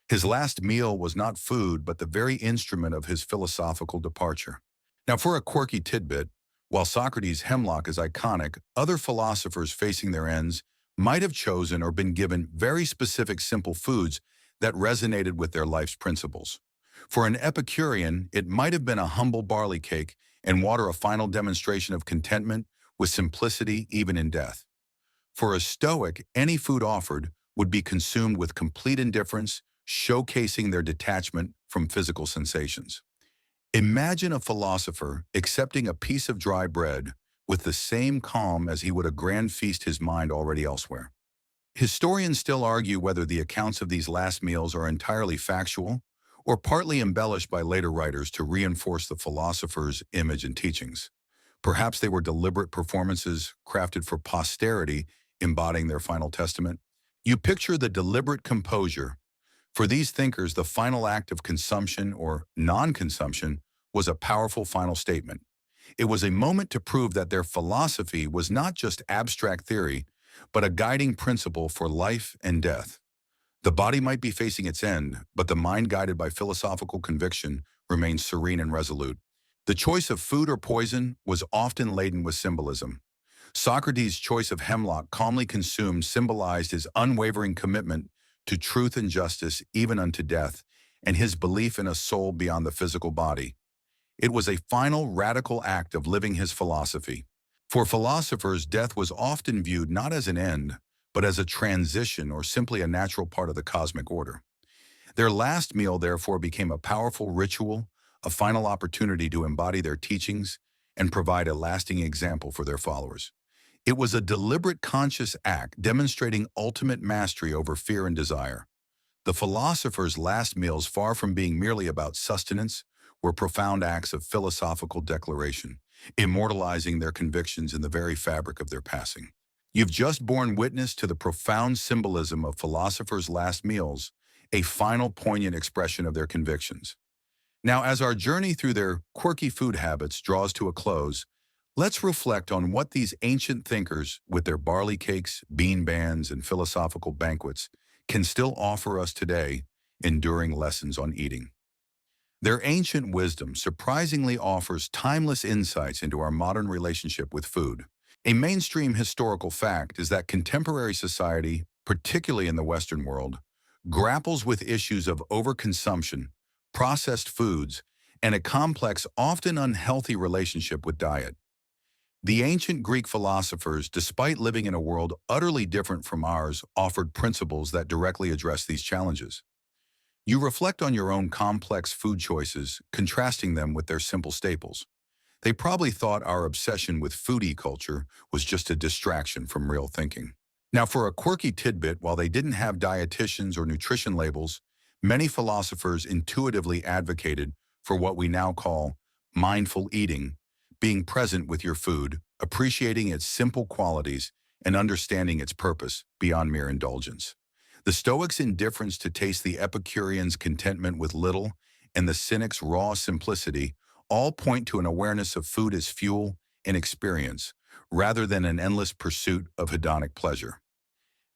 S1: His last meal was not food, but the very instrument of his philosophical departure. Now, for a quirky tidbit, while Socrates' hemlock is iconic, other philosophers facing their ends might have chosen or been given very specific simple foods that resonated with their life's principles. For an Epicurean, it might have been a humble barley cake and water, a final demonstration of contentment with simplicity even in death. For a Stoic, any food offered would be consumed with complete indifference, showcasing their detachment from physical sensations. Imagine a philosopher accepting a piece of dry bread with the same calm as he would a grand feast, his mind already elsewhere. Historians still argue whether the accounts of these last meals are entirely factual or partly embellished by later writers to reinforce the philosopher's image and teachings. Perhaps they were deliberate performances crafted for posterity, embodying their final testament. You picture the deliberate composure. For these thinkers, the final act of consumption or non-consumption was a powerful final statement. It was a moment to prove that their philosophy was not just abstract theory, but a guiding principle for life and death. The body might be facing its end, but the mind, guided by philosophical conviction, remains serene and resolute. The choice of food or poison was often laden with symbolism. Socrates' choice of hemlock, calmly consumed, symbolized his unwavering commitment to truth and justice even unto death, and his belief in a soul beyond the physical body. It was a final radical act of living his philosophy. For philosophers, death was often viewed not as an end, but as a transition or simply a natural part of the cosmic order. Their last meal, therefore, became a powerful ritual, a final opportunity to embody their teachings and provide a lasting example for their followers. It was a deliberate, conscious act demonstrating ultimate mastery over fear and desire. The philosophers' last meals, far from being merely about sustenance, were profound acts of philosophical declaration, immortalizing their convictions in the very fabric of their passing. You've just borne witness to the profound symbolism of philosophers' last meals, a final poignant expression of their convictions. Now, as our journey through their quirky food habits draws to a close, let's reflect on what these ancient thinkers, with their barley cakes, bean bans, and philosophical banquets, can still offer us today, enduring lessons on eating. Their ancient wisdom surprisingly offers timeless insights into our modern relationship with food. A mainstream historical fact is that contemporary society, particularly in the Western world, grapples with issues of overconsumption, processed foods, and a complex, often unhealthy relationship with diet. The ancient Greek philosophers, despite living in a world utterly different from ours, offered principles that directly address these challenges. You reflect on your own complex food choices, contrasting them with their simple staples. They probably thought our obsession with foodie culture was just a distraction from real thinking. Now, for a quirky tidbit, while they didn't have dietitians or nutrition labels, many philosophers intuitively advocated for what we now call mindful eating, being present with your food, appreciating its simple qualities, and understanding its purpose beyond mere indulgence. The Stoics' indifference to taste, the Epicureans' contentment with little, and the Cynics' raw simplicity all point to an awareness of food as fuel and experience, rather than an endless pursuit of hedonic pleasure.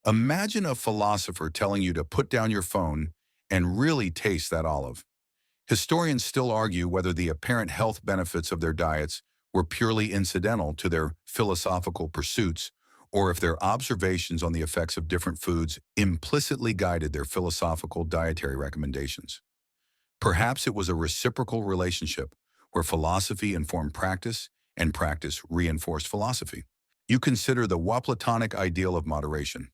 S1: Imagine a philosopher telling you to put down your phone and really taste that olive. Historians still argue whether the apparent health benefits of their diets were purely incidental to their philosophical pursuits, or if their observations on the effects of different foods implicitly guided their philosophical dietary recommendations. Perhaps it was a reciprocal relationship where philosophy informed practice and practice reinforced philosophy. You consider the Platonic ideal of moderation.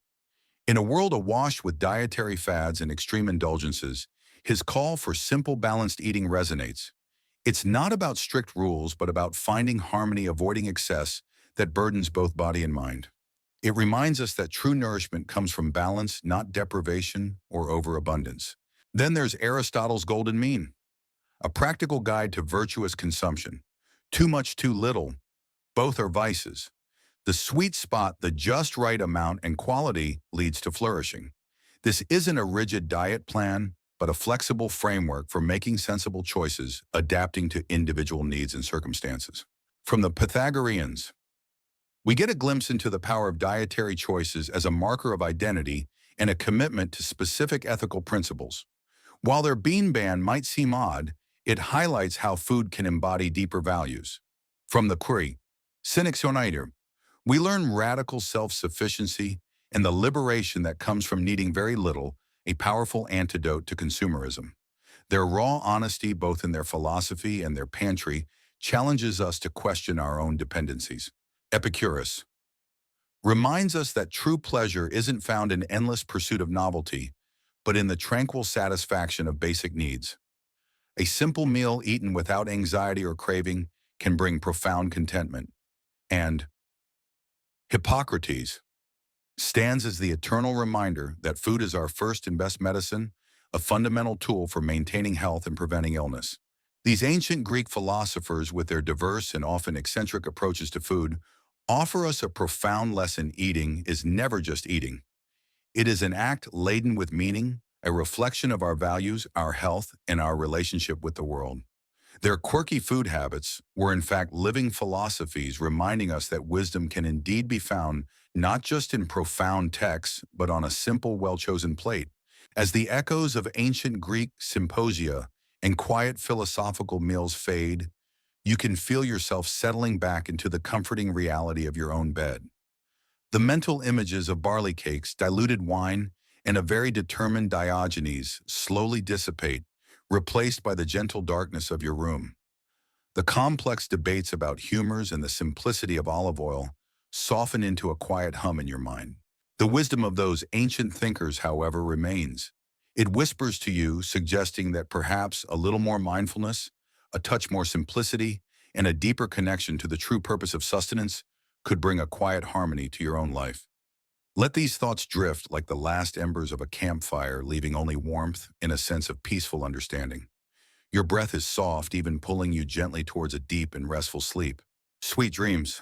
S1: In a world awash with dietary fads and extreme indulgences, his call for simple, balanced eating resonates. It's not about strict rules, but about finding harmony, avoiding excess that burdens both body and mind. It reminds us that true nourishment comes from balance, not deprivation or overabundance. Then there's Aristotle's golden mean, a practical guide to virtuous consumption. Too much, too little, both are vices. The sweet spot, the just right amount and quality leads to flourishing. This isn't a rigid diet plan, but a flexible framework for making sensible choices, adapting to individual needs and circumstances. From the Pythagoreans, we get a glimpse into the power of dietary choices as a marker of identity and a commitment to specific ethical principles. While their bean ban might seem odd, it highlights how food can embody deeper values. From the Quirky, Cynics United, we learn radical self-sufficiency and the liberation that comes from needing very little, a powerful antidote to consumerism. Their raw honesty, both in their philosophy and their pantry, challenges us to question our own dependencies. Epicurus reminds us that true pleasure isn't found in endless pursuit of novelty, but in the tranquil satisfaction of basic needs. A simple meal eaten without anxiety or craving can bring profound contentment. And Hippocrates stands as the eternal reminder that food is our first and best medicine, a fundamental tool for maintaining health and preventing illness. These ancient Greek philosophers, with their diverse and often eccentric approaches to food, offer us a profound lesson. Eating is never just eating. It is an act laden with meaning, a reflection of our values, our health, and our relationship with the world. Their quirky food habits were in fact living philosophies, reminding us that wisdom can indeed be found not just in profound texts, but on a simple, well-chosen plate. As the echoes of ancient Greek symposia and quiet philosophical meals fade, you can feel yourself settling back into the comforting reality of your own bed. The mental images of barley cakes, diluted wine, and a very determined Diogenes slowly dissipate, replaced by the gentle darkness of your room. The complex debates about humors and the simplicity of olive oil soften into a quiet hum in your mind. The wisdom of those ancient thinkers, however, remains. It whispers to you, suggesting that perhaps a little more mindfulness, a touch more simplicity, and a deeper connection to the true purpose of sustenance could bring a quiet harmony to your own life. Let these thoughts drift like the last embers of a campfire, leaving only warmth and a sense of peaceful understanding. Your breath is soft, even pulling you gently towards a deep and restful sleep. Sweet dreams.